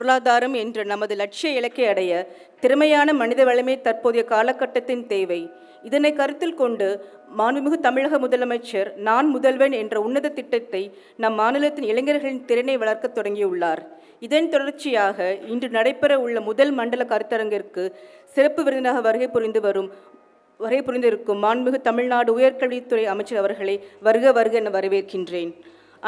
பொருளாதாரம் என்ற நமது லட்சிய இலக்கை அடைய திறமையான மனித வளமே தற்போதைய காலகட்டத்தின் தேவை. இதனை கருத்தில் கொண்டு மாண்புமிகு தமிழக முதலமைச்சர் நான் முதல்வன் என்ற உன்னத திட்டத்தை நம் மாநிலத்தின் இளைஞர்களின் திறனை வளர்க்க தொடங்கியுள்ளார். இதன் தொடர்ச்சியாக இன்று நடைபெற உள்ள முதல் மண்டல கருத்தரங்கிற்கு சிறப்பு விருந்தினராக வருகை புரிந்திருக்கும் மாண்புமிகு தமிழ்நாடு உயர்கல்வித்துறை அமைச்சர் அவர்களை வருக வருக என வரவேற்கின்றேன்.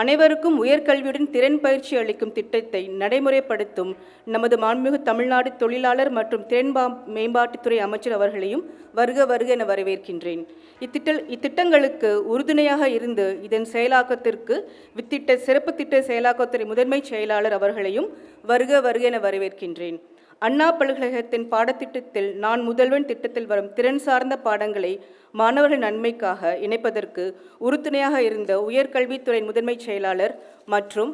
அனைவருக்கும் உயர்கல்வியுடன் திறன் பயிற்சி அளிக்கும் திட்டத்தை நடைமுறைப்படுத்தும் நமது மாண்புமிகு தமிழ்நாடு தொழிலாளர் மற்றும் திறன் மேம்பாட்டுத்துறை அமைச்சர் அவர்களையும் வருக வருக என வரவேற்கின்றேன். இத்திட்டங்களுக்கு உறுதுணையாக இருந்து இதன் செயலாக்கத்திற்கு வித்திட்ட சிறப்பு திட்ட செயலாக்கத்துறை முதன்மை செயலாளர் அவர்களையும் வருக வருக என வரவேற்கின்றேன். அண்ணா பல்கலைக்கழகத்தின் பாடத்திட்டத்தில் நான் முதல்வன் திட்டத்தில் வரும் திறன் சார்ந்த பாடங்களை மாணவர்கள் நன்மைக்காக இணைப்பதற்கு உறுதுணையாக இருந்த உயர்கல்வித்துறை முதன்மை செயலாளர் மற்றும்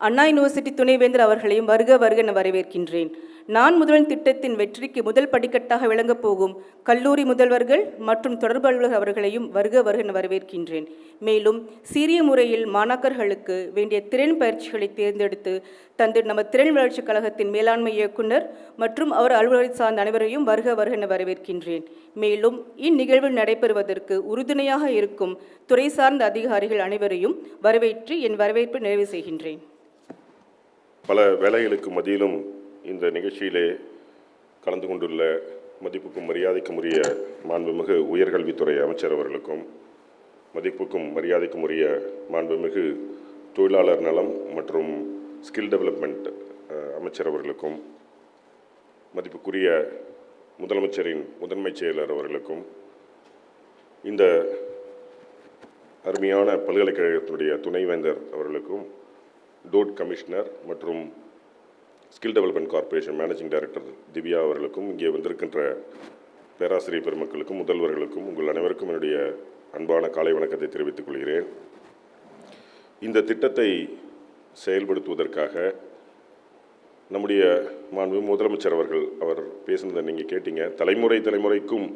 அண்ணா யூனிவர்சிட்டி துணைவேந்தர் அவர்களையும் வருக வருக என வரவேற்கின்றேன். நான் முதல்வன் திட்டத்தின் வெற்றிக்கு முதல் படிக்கட்டாக விளங்கப் போகும் கல்லூரி முதல்வர்கள் மற்றும் தொடர்பு அலுவலர் அவர்களையும் வருக வருக என வரவேற்கின்றேன். மேலும் சீரிய முறையில் மாணாக்கர்களுக்கு வேண்டிய திறன் பயிற்சிகளை தேர்ந்தெடுத்து தந்து நமது திறன் வளர்ச்சிக் கழகத்தின் மேலாண்மை இயக்குனர் மற்றும் அவர் அலுவலரை சார்ந்த அனைவரையும் வருக வருக என வரவேற்கின்றேன். மேலும் இந்நிகழ்வு நடைபெறுவதற்கு உறுதுணையாக இருக்கும் துறை சார்ந்த அதிகாரிகள் அனைவரையும் வரவேற்று என் வரவேற்பை நிறைவு செய்கின்றேன். பல வேலைகளுக்கு மத்தியிலும் இந்த நிகழ்ச்சியிலே கலந்து கொண்டுள்ள மதிப்புக்கும் மரியாதைக்கும் உரிய மாண்புமிகு உயர்கல்வித்துறை அமைச்சர் அவர்களுக்கும் மதிப்புக்கும் மரியாதைக்கும் உரிய மாண்புமிகு தொழிலாளர் நலம் மற்றும் ஸ்கில் டெவலப்மெண்ட் அமைச்சர் அவர்களுக்கும் மதிப்புக்குரிய முதலமைச்சரின் முதன்மை செயலர் அவர்களுக்கும் இந்த அருமையான பல்கலைக்கழகத்தினுடைய துணைவேந்தர் அவர்களுக்கும் டோட் கமிஷனர் மற்றும் skill development corporation managing director Divya அவர்களுக்கும் இங்கே வந்திருக்கின்ற பேராசிரியர் பெருமக்களுக்கும் முதல்வர்களுக்கும் உங்கள் அனைவருக்கும் என்னுடைய அன்பான காலை வணக்கத்தை தெரிவித்துக் கொள்கிறேன். இந்த திட்டத்தை செயல்படுத்துவதற்காக நம்முடைய மாண்பு முதலமைச்சர் அவர் பேசுனதை நீங்கள் கேட்டீங்க. தலைமுறைக்கும்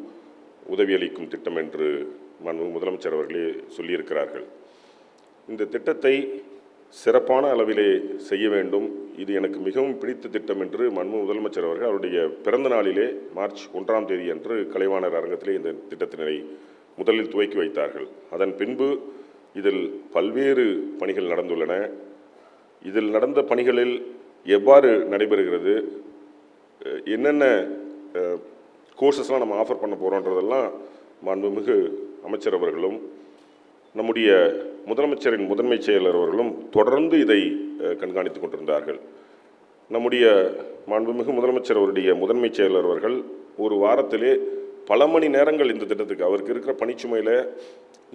உதவியளிக்கும் திட்டம் என்று மாண்பு முதலமைச்சர் அவர்களே சொல்லியிருக்கிறார்கள். இந்த திட்டத்தை சிறப்பான அளவிலே செய்ய வேண்டும். இது எனக்கு மிகவும் பிடித்த திட்டம் என்று மாண்பு முதலமைச்சர் அவர்கள் அவருடைய பிறந்த நாளிலே மார்ச் 1ஆம் தேதி அன்று கலைவாணர் அரங்கத்திலே இந்த திட்டத்தினை முதலில் துவக்கி வைத்தார்கள். அதன் பின்பு இதில் பல்வேறு பணிகள் நடந்துள்ளன. இதில் நடந்த பணிகளில் எவ்வாறு நடைபெறுகிறது, என்னென்ன கோர்சஸ்லாம் நம்ம ஆஃபர் பண்ண போகிறோன்றதெல்லாம் மாண்புமிகு அமைச்சர் அவர்களும் நம்முடைய முதலமைச்சரின் முதன்மை செயலர் அவர்களும் தொடர்ந்து இதை கண்காணித்து கொண்டிருந்தார்கள். நம்முடைய மாண்புமிகு முதலமைச்சர் அவருடைய முதன்மை செயலர் அவர்கள் ஒரு வாரத்திலே பல மணி நேரங்கள் இந்த திட்டத்துக்கு அவருக்கு இருக்கிற பணிச்சுமையில்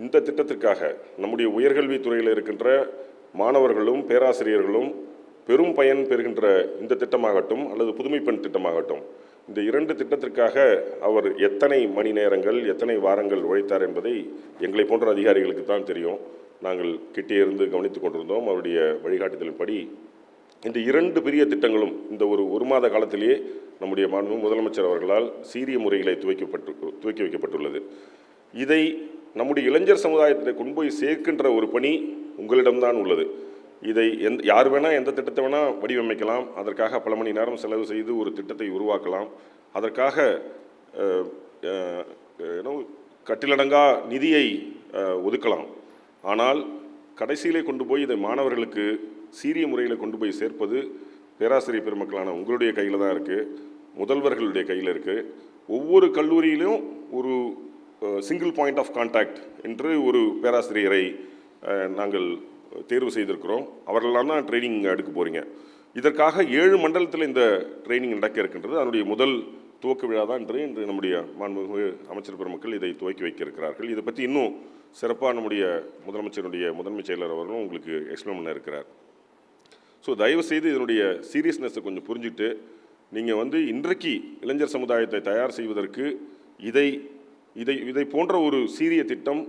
இந்த திட்டத்திற்காக நம்முடைய உயர்கல்வித்துறையில் இருக்கின்ற மாணவர்களும் பேராசிரியர்களும் பெரும் பயன் பெறுகின்ற இந்த திட்டமாகட்டும் அல்லது புதுமை பெண் திட்டமாகட்டும், இந்த இரண்டு திட்டத்திற்காக அவர் எத்தனை மணி நேரங்கள் எத்தனை வாரங்கள் உழைத்தார் என்பதை எங்களை போன்ற அதிகாரிகளுக்கு தான் தெரியும். நாங்கள் கிட்டே இருந்து கவனித்துக் கொண்டிருந்தோம். அவருடைய வழிகாட்டுதலின்படி இந்த இரண்டு பெரிய திட்டங்களும் இந்த ஒரு மாத காலத்திலேயே நம்முடைய மாண்பு முதலமைச்சர் அவர்களால் சீரிய முறைகளை துவக்கி வைக்கப்பட்டுள்ளது. இதை நம்முடைய இளைஞர் சமுதாயத்தை கொண்டு போய் சேர்க்கின்ற ஒரு பணி உங்களிடம்தான் உள்ளது. இதை யார் வேணால் எந்த திட்டத்தை வேணால் வடிவமைக்கலாம். அதற்காக பல மணி நேரம் செலவு செய்து ஒரு திட்டத்தை உருவாக்கலாம். அதற்காக கட்டிலடங்கா நிதியை ஒதுக்கலாம். ஆனால் கடைசியிலே கொண்டு போய் இதை மாணவர்களுக்கு சீரிய முறையில் கொண்டு போய் சேர்ப்பது பேராசிரியர் பெருமக்களான உங்களுடைய கையில் தான் இருக்குது, முதல்வர்களுடைய கையில் இருக்குது. ஒவ்வொரு கல்லூரியிலும் ஒரு சிங்கிள் பாயிண்ட் ஆஃப் கான்டாக்ட் என்று ஒரு பேராசிரியரை நாங்கள் தேர்வு செய்திருக்கிறோம். அவர்களெல்லாம் தான் ட்ரைனிங் எடுக்க போகிறீங்க. இதற்காக 7 மண்டலத்தில் இந்த ட்ரைனிங் நடக்க இருக்கின்றது. அதனுடைய முதல் துவக்க விழா தான் இன்று நம்முடைய மாண்புமிகு அமைச்சர் பெருமக்கள் இதை துவக்கி வைக்க இருக்கிறார்கள். இதை பற்றி இன்னும் சிறப்பாக நம்முடைய முதலமைச்சருடைய முதன்மை செயலர் அவர்களும் உங்களுக்கு எக்ஸ்பிளைன் பண்ண இருக்கிறார். ஸோ தயவுசெய்து இதனுடைய சீரியஸ்னஸை கொஞ்சம் புரிஞ்சுட்டு நீங்கள் இன்றைக்கு இளைஞர் சமுதாயத்தை தயார் செய்வதற்கு இதை போன்ற ஒரு சீரிய திட்டம்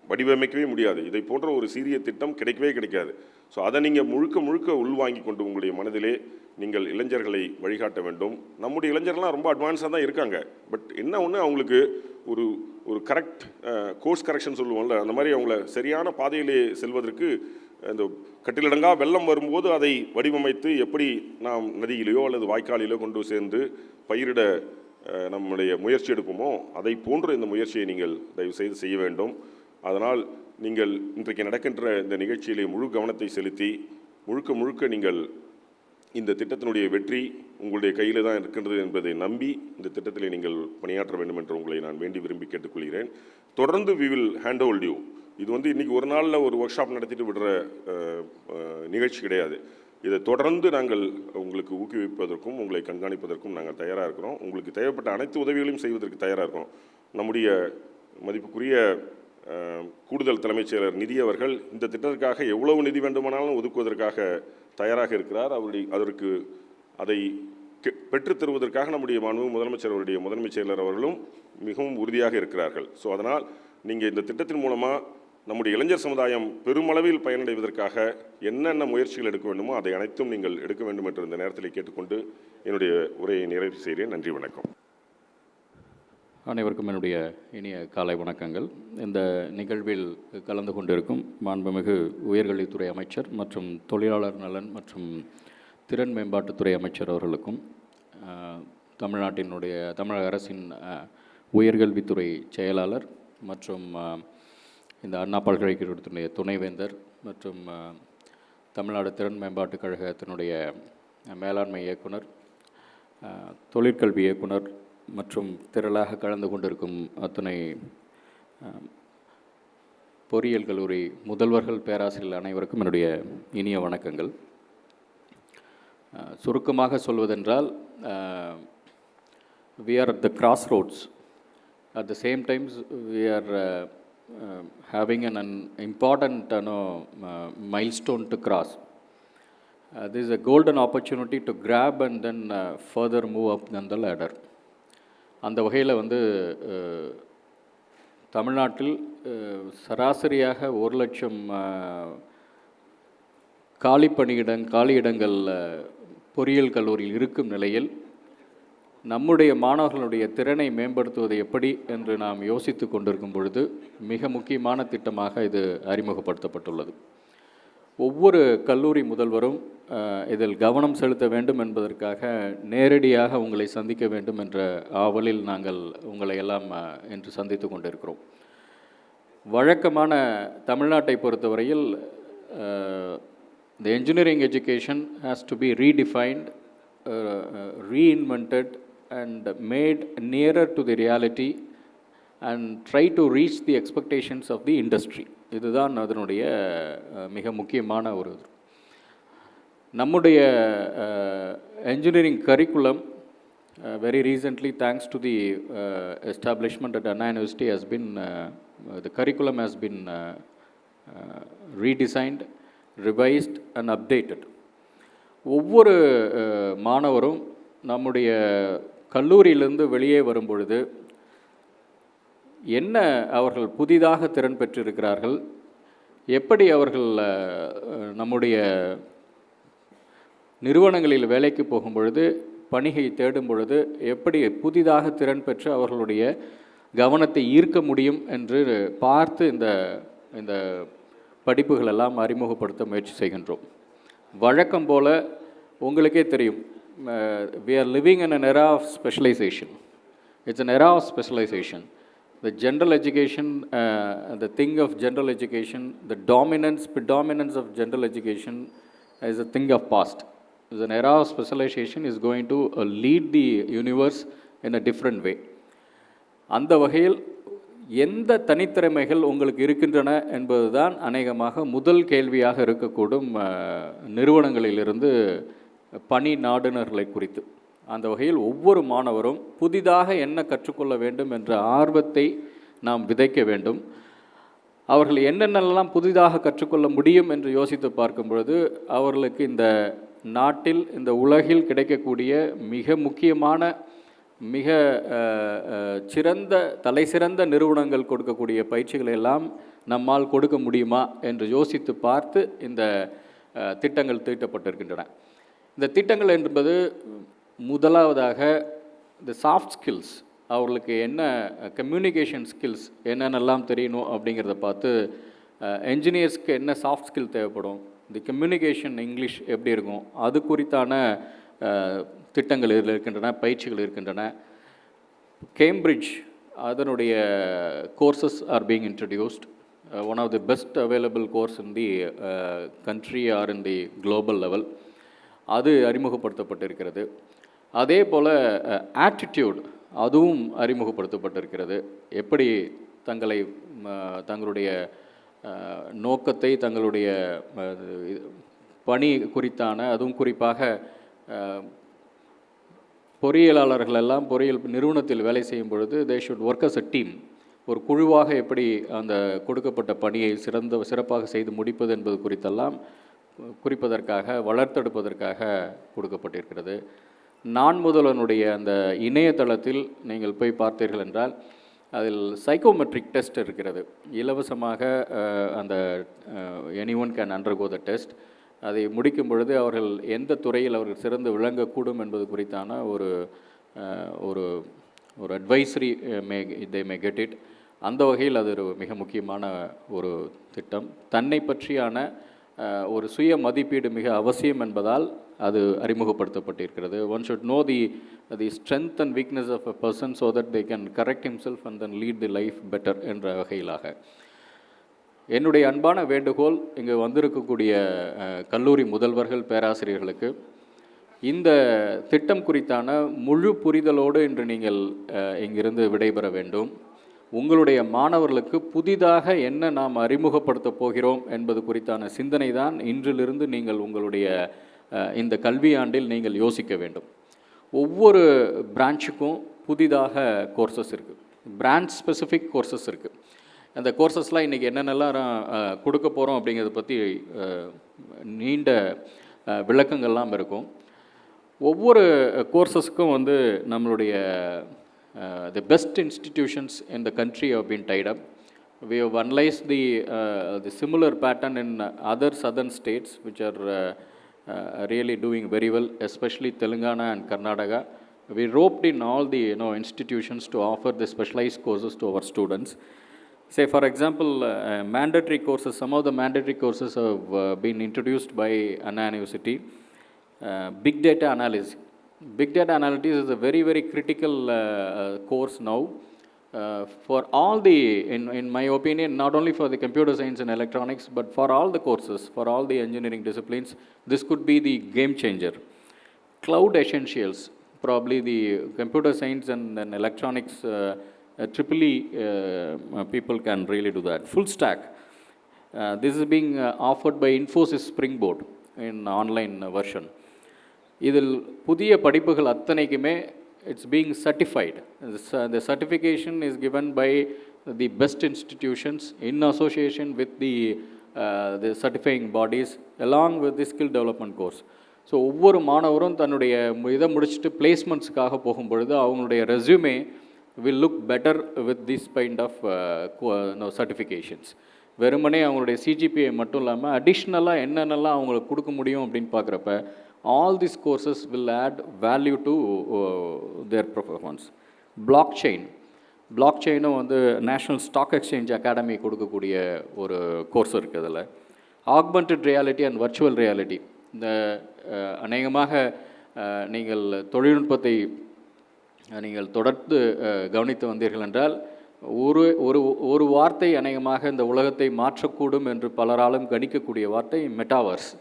வடிவமைக்கவே முடியாது. இதை போன்ற ஒரு சீரிய திட்டம் கிடைக்காது. ஸோ அதை நீங்கள் முழுக்க உள்வாங்கி கொண்டு உங்களுடைய மனதிலே நீங்கள் இளைஞர்களை வழிகாட்ட வேண்டும். நம்முடைய இளைஞர்கள்லாம் ரொம்ப அட்வான்ஸாக தான் இருக்காங்க. பட் என்ன ஒன்று, அவங்களுக்கு ஒரு கரெக்ட் கோர்ஸ் கரெக்ஷன் சொல்லுவோம்ல, அந்த மாதிரி அவங்கள சரியான பாதையிலே செல்வதற்கு இந்த கட்டிலடங்கா வெள்ளம் வரும்போது அதை வடிவமைத்து எப்படி நாம் நதியிலேயோ அல்லது வாய்க்காலிலோ கொண்டு சேர்ந்து பயிரிட நம்முடைய முயற்சி எடுப்போமோ அதை போன்ற இந்த முயற்சியை நீங்கள் தயவு செய்து செய்ய வேண்டும். அதனால் நீங்கள் இன்றைக்கு நடக்கின்ற இந்த நிகழ்ச்சியிலே முழு கவனத்தை செலுத்தி முழுக்க முழுக்க நீங்கள் இந்த திட்டத்தினுடைய வெற்றி உங்களுடைய கையில் தான் இருக்கின்றது என்பதை நம்பி இந்த திட்டத்திலே நீங்கள் பணியாற்ற வேண்டும் என்று உங்களை நான் வேண்டி விரும்பி கேட்டுக்கொள்கிறேன். தொடர்ந்து we will hand hold you. இது இன்றைக்கி ஒரு நாளில் ஒரு ஒர்க் ஷாப் நடத்திட்டு விடுற நிகழ்ச்சி கிடையாது. இதை தொடர்ந்து நாங்கள் உங்களுக்கு ஊக்குவிப்பதற்கும் உங்களை கண்காணிப்பதற்கும் நாங்கள் தயாராக இருக்கிறோம். உங்களுக்கு தேவைப்பட்ட அனைத்து உதவிகளையும் செய்வதற்கு தயாராக இருக்கிறோம். நம்முடைய மதிப்புக்குரிய கூடுதல் தலைமைச் செயலர் நிதி அவர்கள் இந்த திட்டத்திற்காக எவ்வளவு நிதி வேண்டுமானாலும் ஒதுக்குவதற்காக தயாராக இருக்கிறார். அதற்கு அதை பெற்றுத் தருவதற்காக நம்முடைய முதலமைச்சர் அவருடைய முதன்மைச் செயலர் அவர்களும் மிகவும் உறுதியாக இருக்கிறார்கள். ஸோ அதனால் நீங்கள் இந்த திட்டத்தின் மூலமாக நம்முடைய இளைஞர் சமுதாயம் பெருமளவில் பயனடைவதற்காக என்னென்ன முயற்சிகள் எடுக்க வேண்டுமோ அதை அனைத்தும் நீங்கள் எடுக்க வேண்டும் என்று இந்த நேரத்தில் கேட்டுக்கொண்டு என்னுடைய உரையை நிறைவு செய்கிறேன். நன்றி, வணக்கம். அனைவருக்கும் என்னுடைய இனிய காலை வணக்கங்கள். இந்த நிகழ்வில் கலந்து கொண்டிருக்கும் மாண்புமிகு உயர்கல்வித்துறை அமைச்சர் மற்றும் தொழிலாளர் நலன் மற்றும் திறன் மேம்பாட்டுத்துறை அமைச்சர் அவர்களுக்கும் தமிழக அரசின் உயர்கல்வித்துறை செயலாளர் மற்றும் இந்த அண்ணா பல்கலைக்கழகத்தினுடைய துணைவேந்தர் மற்றும் தமிழ்நாடு திறன் மேம்பாட்டுக் கழகத்தினுடைய மேலாண்மை இயக்குனர், தொழிற்கல்வி இயக்குனர் மற்றும் திரளாக கலந்து கொண்டிருக்கும் அத்தனை பொறியியல் கல்லூரி முதல்வர்கள், பேராசிரியர்கள் அனைவருக்கும் என்னுடைய இனிய வணக்கங்கள். சுருக்கமாக சொல்வதென்றால், we are at the crossroads. At the same time, we are having an important milestone to cross. This is a golden opportunity to grab and then further move up than the ladder. அந்த வகையில் தமிழ்நாட்டில் சராசரியாக 1,00,000 காலியிடங்கள் பொறியியல் கல்லூரியில் இருக்கும் நிலையில் நம்முடைய மாணவர்களுடைய திறனை மேம்படுத்துவது எப்படி என்று நாம் யோசித்து கொண்டிருக்கும் பொழுது மிக முக்கியமான திட்டமாக இது அறிமுகப்படுத்தப்பட்டுள்ளது. ஒவ்வொரு கல்லூரி முதல்வரும் இதில் கவனம் செலுத்த வேண்டும் என்பதற்காக நேரடியாக உங்களை சந்திக்க வேண்டும் என்ற ஆவலில் நாங்கள் உங்களை எல்லாம் இன்று சந்தித்து கொண்டிருக்கிறோம். வழக்கமான தமிழ்நாட்டை பொறுத்தவரையில் the engineering education has to be redefined, reinvented and made nearer to the reality and try to reach the expectations of the industry. இதுதான் அதனுடைய மிக முக்கியமான ஒரு நம்முடைய engineering curriculum very recently, thanks to the establishment at Anna University, has been the curriculum has been redesigned, revised and updated. ஒவ்வொரு மாணவரும் நம்முடைய கல்லூரியிலிருந்து வெளியே வரும் பொழுது என்ன அவர்கள் புதிதாக திறன் பெற்றிருக்கிறார்கள், எப்படி அவர்கள் நம்முடைய நிறுவனங்களில் வேலைக்கு போகும் பொழுது, பணியை தேடும் பொழுது எப்படி புதிதாக திறன் பெற்று அவர்களுடைய கவனத்தை ஈர்க்க முடியும் என்று பார்த்து இந்த படிப்புகளெல்லாம் அறிமுகப்படுத்த முயற்சி செய்கின்றோம். வழக்கம் போல் உங்களுக்கே தெரியும், we are living in an era of specialization. It's an era of specialization. The general education, the thing of general education, the predominance of general education is a thing of past. It's an era of specialization is going to lead the universe in a different way. அந்த வகையில் எந்த தனித்திறமைகள் உங்களுக்கு இருக்கின்றன என்பதுதான் அநேகமாக முதல் கேள்வியாக இருக்கக்கூடும் நிறுவனங்களிலிருந்து பணி நாடுனர்களை குறித்து. அந்த வகையில் ஒவ்வொரு மாணவரும் புதிதாக என்ன கற்றுக்கொள்ள வேண்டும் என்ற ஆர்வத்தை நாம் விதைக்க வேண்டும். அவர்கள் என்னென்னலாம் புதிதாக கற்றுக்கொள்ள முடியும் என்று யோசித்து பார்க்கும் பொழுது அவர்களுக்கு இந்த நாட்டில், இந்த உலகில் கிடைக்கக்கூடிய மிக முக்கியமான, மிக தலைசிறந்த நிறுவனங்கள் கொடுக்கக்கூடிய பயிற்சிகளை எல்லாம் நம்மால் கொடுக்க முடியுமா என்று யோசித்து பார்த்து இந்த திட்டங்கள் தீட்டப்பட்டிருக்கின்றன. இந்த திட்டங்கள் என்பது முதலாவதாக இந்த சாஃப்ட் ஸ்கில்ஸ், அவர்களுக்கு என்ன கம்யூனிகேஷன் ஸ்கில்ஸ் என்னென்னலாம் தெரியணும் அப்படிங்கிறத பார்த்து என்ஜினியர்ஸ்க்கு என்ன சாஃப்ட் ஸ்கில் தேவைப்படும், தி கம்யூனிகேஷன் இங்கிலீஷ் எப்படி இருக்கும், அது குறித்தான திட்டங்கள் இதில் இருக்கின்றன, பயிற்சிகள் இருக்கின்றன. கேம்பிரிட்ஜ் அதனுடைய courses are being introduced, one of the best available course in the country or in the global level, அது அறிமுகப்படுத்தப்பட்டிருக்கிறது. அதே போல் ஆட்டிடியூட் அதுவும் அறிமுகப்படுத்தப்பட்டிருக்கிறது. எப்படி தங்களுடைய நோக்கத்தை, தங்களுடைய பணி குறித்தான, அதுவும் குறிப்பாக பொறியியலாளர்கள் எல்லாம் பொறியியல் நிறுவனத்தில் வேலை செய்யும் பொழுது they should work as a team. ஒரு குழுவாக எப்படி அந்த கொடுக்கப்பட்ட பணியை சிறப்பாக செய்து முடிப்பது என்பது குறித்தெல்லாம் குறிப்பதற்காக, வளர்த்தெடுப்பதற்காக கொடுக்கப்பட்டிருக்கிறது. நான் முதல்வனுடைய அந்த இணையதளத்தில் நீங்கள் போய் பார்த்தீர்கள் என்றால் அதில் சைக்கோமெட்ரிக் டெஸ்ட் இருக்கிறது. இலவசமாக அந்த anyone can undergo the test. அதை முடிக்கும் பொழுது அவர்கள் எந்த துறையில் அவர்கள் சிறந்து விளங்கக்கூடும் என்பது குறித்தான ஒரு ஒரு ஒரு advisory they May get it. அந்த வகையில் அது ஒரு மிக முக்கியமான ஒரு திட்டம். தன்னை பற்றியான ஒரு சுய மதிப்பீடு மிக அவசியம் என்பதால் அது அறிமுகப்படுத்தப்பட்டிருக்கிறது. One should know the strength and weakness of a person so that they can correct himself and then lead the life better என்ற வகையிலாக என்னுடைய அன்பான வேண்டுகோள் இங்கு வந்திருக்கக்கூடிய கல்லூரி முதல்வர்கள், பேராசிரியர்களுக்கு இந்த திட்டம் குறித்தான முழு புரிதலோடு இன்று நீங்கள் இங்கிருந்து விடைபெற வேண்டும். உங்களுடைய மாணவர்களுக்கு புதிதாக என்ன நாம் அறிமுகப்படுத்தப் போகிறோம் என்பது குறித்தான சிந்தனை தான் இன்றிலிருந்து நீங்கள் உங்களுடைய இந்த கல்வியாண்டில் நீங்கள் யோசிக்க வேண்டும். ஒவ்வொரு பிரான்ச்சுக்கும் புதிதாக கோர்சஸ் இருக்குது, பிரான்ச் ஸ்பெசிஃபிக் கோர்சஸ் இருக்குது. அந்த கோர்சஸ்லாம் இன்றைக்கி என்னென்னலாம் கொடுக்க போகிறோம் அப்படிங்கிறத பற்றி நீண்ட விளக்கங்கள்லாம் இருக்கும். ஒவ்வொரு கோர்சஸ்க்கும் வந்து நம்மளுடைய the best institutions in the country have been tied up. We have analyzed the similar pattern in other southern states which are really doing very well, especially Telangana and Karnataka. We roped in all the institutions to offer the specialized courses to our students. Say for example, mandatory courses, some of the mandatory courses have been introduced by Anna University. Big data analysis. Big data analytics is a very, very critical course now for all the, in my opinion, not only for the computer science and electronics, but for all the courses, for all the engineering disciplines. This could be the game changer. Cloud essentials, probably the computer science and electronics, triple people can really do that. Full stack. This is being offered by Infosys Springboard in online version. இதில் புதிய படிப்புகள் அத்தனைக்குமே it's being certified. The certification is given by the best institutions in association with the certifying bodies along with the skill development course. So ஒவ்வொரு மாணவரும் தன்னுடைய இதை முடிச்சுட்டு பிளேஸ்மெண்ட்ஸுக்காக போகும்பொழுது அவங்களுடைய resume will look better with this kind of certifications. வெறுமனே அவங்களுடைய சிஜிபிஐ மட்டும் இல்லாமல் அடிஷ்னலாக என்னென்னலாம் அவங்களுக்கு கொடுக்க முடியும் அப்படின்னு பார்க்குறப்ப all these courses will add value to their performance. Blockchain வந்து நேஷ்னல் ஸ்டாக் எக்ஸ்சேஞ்ச் அகாடமி கொடுக்கக்கூடிய ஒரு கோர்ஸ் இருக்குது. அதில் augmented reality and virtual reality. இந்த அநேகமாக நீங்கள் தொழில்நுட்பத்தை நீங்கள் தொடர்ந்து கவனித்து வந்தீர்கள் என்றால் ஒரு வார்த்தை அநேகமாக இந்த உலகத்தை மாற்றக்கூடும் என்று பலராலும் கணிக்கக்கூடிய வார்த்தை மெட்டாவர்ஸ்.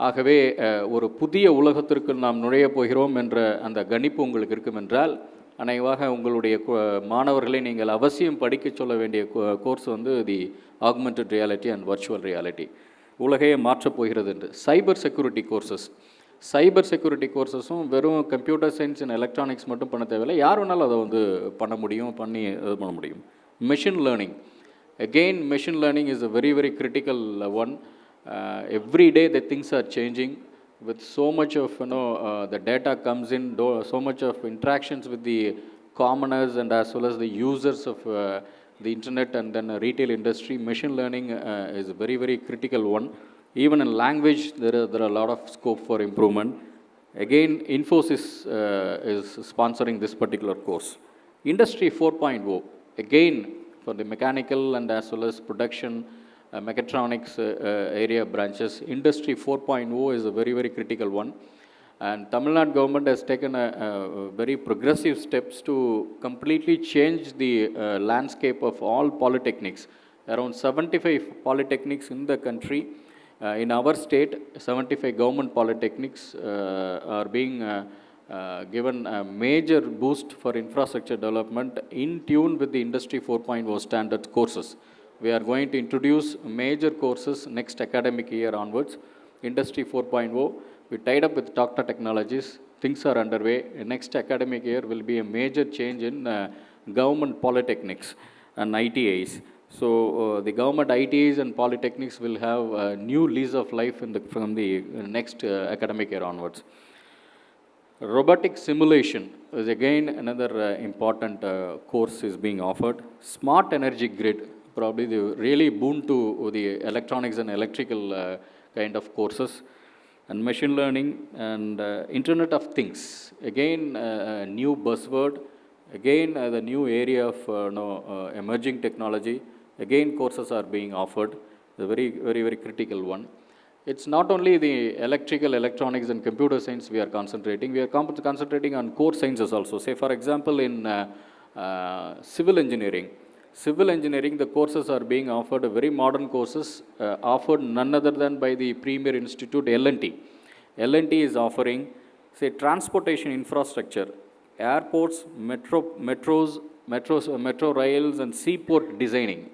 ஆகவே ஒரு புதிய உலகத்திற்கு நாம் நுழைய போகிறோம் என்ற அந்த கணிப்பு உங்களுக்கு இருக்கும் என்றால் அநேகமாக உங்களுடைய மாணவர்களை நீங்கள் அவசியம் படிக்க சொல்ல வேண்டிய கோர்ஸ் வந்து the augmented reality and virtual reality. உலகையே மாற்றப் போகிறது என்று. சைபர் செக்யூரிட்டி கோர்சஸும் வெறும் கம்ப்யூட்டர் சயின்ஸ் அண்ட் எலக்ட்ரானிக்ஸ் மட்டும் பண்ண தேவையில்லை, யார் வேணாலும் அதை வந்து பண்ண முடியும். Machine learning. Again machine learning is a very, very critical one. Every day the things are changing with so much of the data comes in, so much of interactions with the commoners and as well as the users of the internet and then retail industry. Machine learning is a very, very critical one. Even in language there are a lot of scope for improvement. Again Infosys is sponsoring this particular course. Industry 4.0, again for the mechanical and as well as production mechatronics area branches. Industry 4.0 is a very, very critical one. And Tamil Nadu government has taken a very progressive steps to completely change the landscape of all polytechnics. Around 75 polytechnics in the country, in our state, 75 government polytechnics are being given a major boost for infrastructure development in tune with the Industry 4.0 standard courses. We are going to introduce major courses next academic year onwards. Industry 4.0, we tied up with Tata Technologies. Things are underway. Next academic year will be a major change in government polytechnics and ITIs. So the government ITIs and polytechnics will have a new lease of life from the next academic year onwards. Robotic simulation is again another important course is being offered. Smart energy grid, probably the really boon to the electronics and electrical kind of courses. And machine learning and Internet of Things, again a new buzzword, again the new area of emerging technology. Again courses are being offered, a very, very, very critical one. It's not only the electrical, electronics and computer science we are concentrating, we are concentrating on core sciences also. Say for example in civil engineering. Civil engineering, the courses are being offered, very modern courses, offered none other than by the premier institute L&T. L&T is offering, say, transportation infrastructure, airports, metro rails and seaport designing.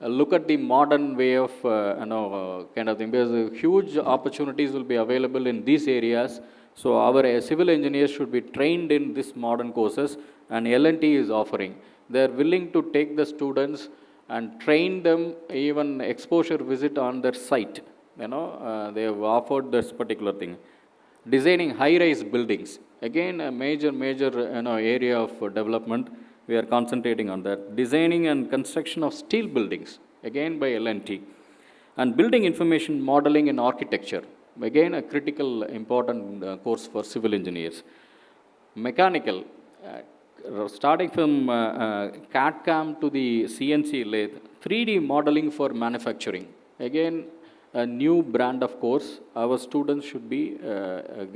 Look at the modern way of kind of thing, because huge opportunities will be available in these areas. So our civil engineers should be trained in these modern courses, and L&T is offering. They are willing to take the students and train them, even exposure visit on their site. They have offered this particular thing. Designing high-rise buildings, again a major area of development. We are concentrating on that. Designing and construction of steel buildings, again by L&T. And building information modeling and architecture, again a critical important course for civil engineers. Mechanical, starting from CAD/CAM to the CNC lathe, 3D modeling for manufacturing, again a new brand of course. Our students should be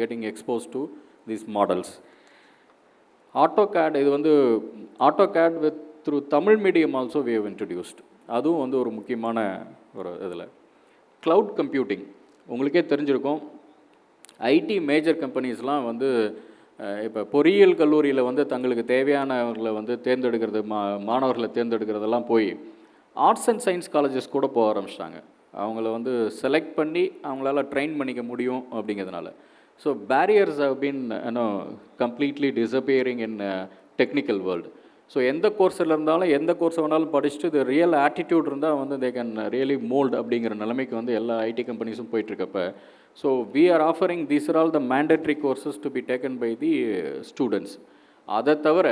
getting exposed to these models. AutoCAD, இது வந்து AutoCAD with through Tamil medium also we have introduced. அதுவும் வந்து ஒரு முக்கியமான ஒரு இதில். Cloud computing, உங்களுக்கே தெரிஞ்சிருக்கும், ஐடி மேஜர் கம்பெனிஸ்லாம் வந்து இப்போ பொறியியல் கல்லூரியில் வந்து தங்களுக்கு தேவையானவர்களை வந்து தேர்ந்தெடுக்கிறது, மாணவர்களை தேர்ந்தெடுக்கிறதெல்லாம் போய் ஆர்ட்ஸ் அண்ட் சயின்ஸ் காலேஜஸ் கூட போக ஆரம்பிச்சிட்டாங்க. அவங்கள வந்து செலக்ட் பண்ணி அவங்களால ட்ரெயின் பண்ணிக்க முடியும் அப்படிங்கிறதுனால. So barriers have been completely disappearing in technical world. So எந்த கோர்ஸில் இருந்தாலும் எந்த கோர்ஸ் வேணாலும் படிச்சுட்டு இது ரியல் ஆட்டிடியூட் இருந்தால் வந்து தே கேன் ரியலி மோல்டு அப்படிங்கிற நிலைமைக்கு வந்து எல்லா ஐடி கம்பெனிஸும் போயிட்டுருக்கப்ப, so we are offering these are all the mandatory courses to be taken by the students. அதை தவிர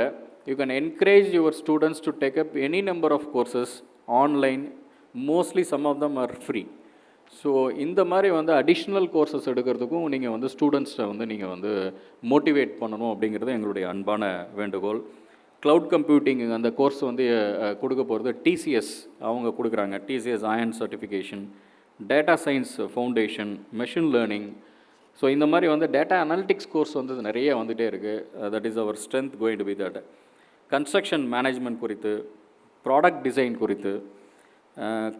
you can encourage your students to take up any number of courses online. Mostly some of them are free. So இந்த மாதிரி வந்து additional courses எடுக்கிறதுக்கும் நீங்கள் வந்து ஸ்டூடெண்ட்ஸை வந்து நீங்கள் வந்து மோட்டிவேட் பண்ணணும் அப்படிங்கிறது எங்களுடைய அன்பான வேண்டுகோள். க்ளவுட் கம்ப்யூட்டிங் அந்த கோர்ஸ் வந்து கொடுக்க போகிறது டிசிஎஸ் அவங்க கொடுக்குறாங்க. TCS ion certification, data science foundation, machine learning. So இந்த மாதிரி வந்து டேட்டா அனாலிட்டிக்ஸ் கோர்ஸ் வந்து நிறைய வந்துகிட்டே இருக்குது. That is our strength going to be that. Construction management குறித்து, ப்ராடக்ட் டிசைன் குறித்து,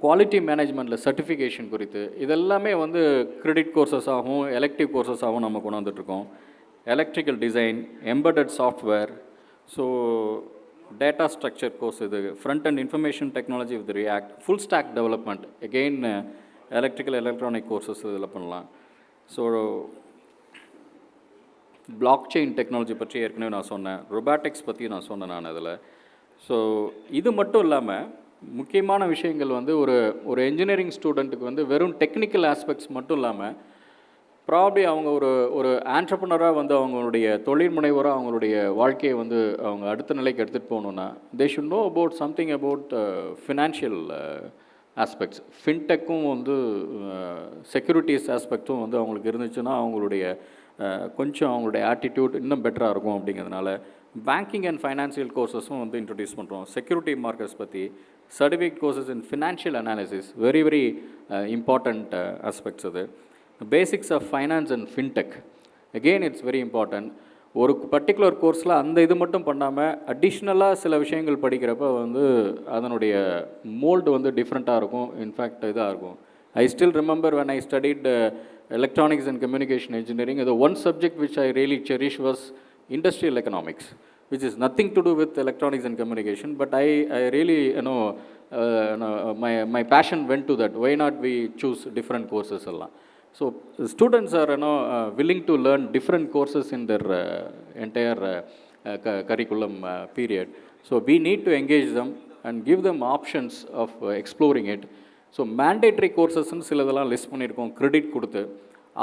குவாலிட்டி மேனேஜ்மெண்ட்டில் சர்டிஃபிகேஷன் குறித்து, இதெல்லாமே வந்து கிரெடிட் கோர்சஸாகவும் எலெக்டிவ் கோர்சஸாகவும் நம்ம கொண்டு வந்துட்ருக்கோம். Electrical design, embedded software, so data structure course, இது front and information technology with react, full stack development, again electrical electronic courses இதில் பண்ணலாம். ஸோ பிளாக் செயின் டெக்னாலஜி பற்றி ஏற்கனவே நான் சொன்னேன், ரொபாட்டிக்ஸ் பற்றி நான் சொன்னேன் நான் அதில். ஸோ இது மட்டும் இல்லாமல் முக்கியமான விஷயங்கள் வந்து ஒரு என்ஜினியரிங் ஸ்டூடெண்ட்டுக்கு வந்து வெறும் டெக்னிக்கல் ஆஸ்பெக்ட்ஸ் மட்டும் இல்லாமல் ப்ராபப்ளி அவங்க ஒரு ஆண்டர்ப்ரனராக வந்து அவங்களுடைய தொழில் முனைவராக அவங்களுடைய வாழ்க்கையை வந்து அவங்க அடுத்த நிலைக்கு எடுத்துகிட்டு போகணுன்னா they should know about something about financial aspects. ஃபின்டெக்கும் வந்து செக்யூரிட்டிஸ் ஆஸ்பெக்ட்டும் வந்து அவங்களுக்கு இருந்துச்சுன்னா அவங்களுடைய கொஞ்சம் அவங்களுடைய ஆட்டிடியூட் இன்னும் பெட்டராக இருக்கும். அப்படிங்கிறதுனால பேங்கிங் அண்ட் ஃபைனான்சியல் கோர்சஸும் வந்து இன்ட்ரடியூஸ் பண்ணுறோம். செக்யூரிட்டி மார்க்கெட்ஸ் பற்றி, certificate courses in financial analysis, very, very important aspects of it. The basics of finance and fintech, again, it's very important. ஒரு பர்டிகுலர் கோர்ஸில் அந்த இது மட்டும் பண்ணாமல் அடிஷ்னலாக சில விஷயங்கள் படிக்கிறப்ப வந்து அதனுடைய மோல்டு வந்து டிஃப்ரெண்ட்டாக இருக்கும், இன்ஃபேக்ட் இதாக இருக்கும். I still remember when I studied electronics and communication engineering, the one subject which I really cherish was industrial economics, which is nothing to do with electronics and communication, but I really, my passion went to that. Why not we choose different courses alla? So students are willing to learn different courses in their entire curriculum period. So we need to engage them and give them options of exploring it. So mandatory கோர்சஸ்ன்னு சிலதெல்லாம் list பண்ணியிருக்கோம் credit கொடுத்து.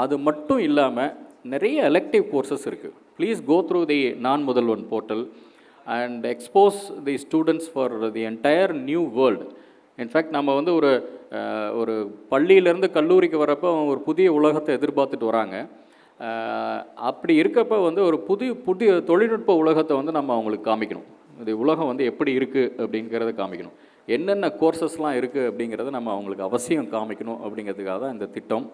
அது மட்டும் இல்லாமல் நிறைய elective courses இருக்குது. Please go through the Naan Mudhalvan portal and expose the students for the entire new world. In fact நம்ம வந்து ஒரு பள்ளியிலேருந்து கல்லூரிக்கு வரப்போ ஒரு புதிய உலகத்தை எதிர்பார்த்துட்டு வராங்க. அப்படி இருக்கப்போ வந்து ஒரு புதிய தொழில்நுட்ப உலகத்தை வந்து நம்ம அவங்களுக்கு காமிக்கணும். இது உலகம் வந்து எப்படி இருக்குது அப்படிங்கிறத காமிக்கணும். என்னென்ன கோர்சஸ்லாம் இருக்குது அப்படிங்கிறத நம்ம அவங்களுக்கு அவசியம் காமிக்கணும். அப்படிங்கிறதுக்காக தான் இந்த திட்டம்.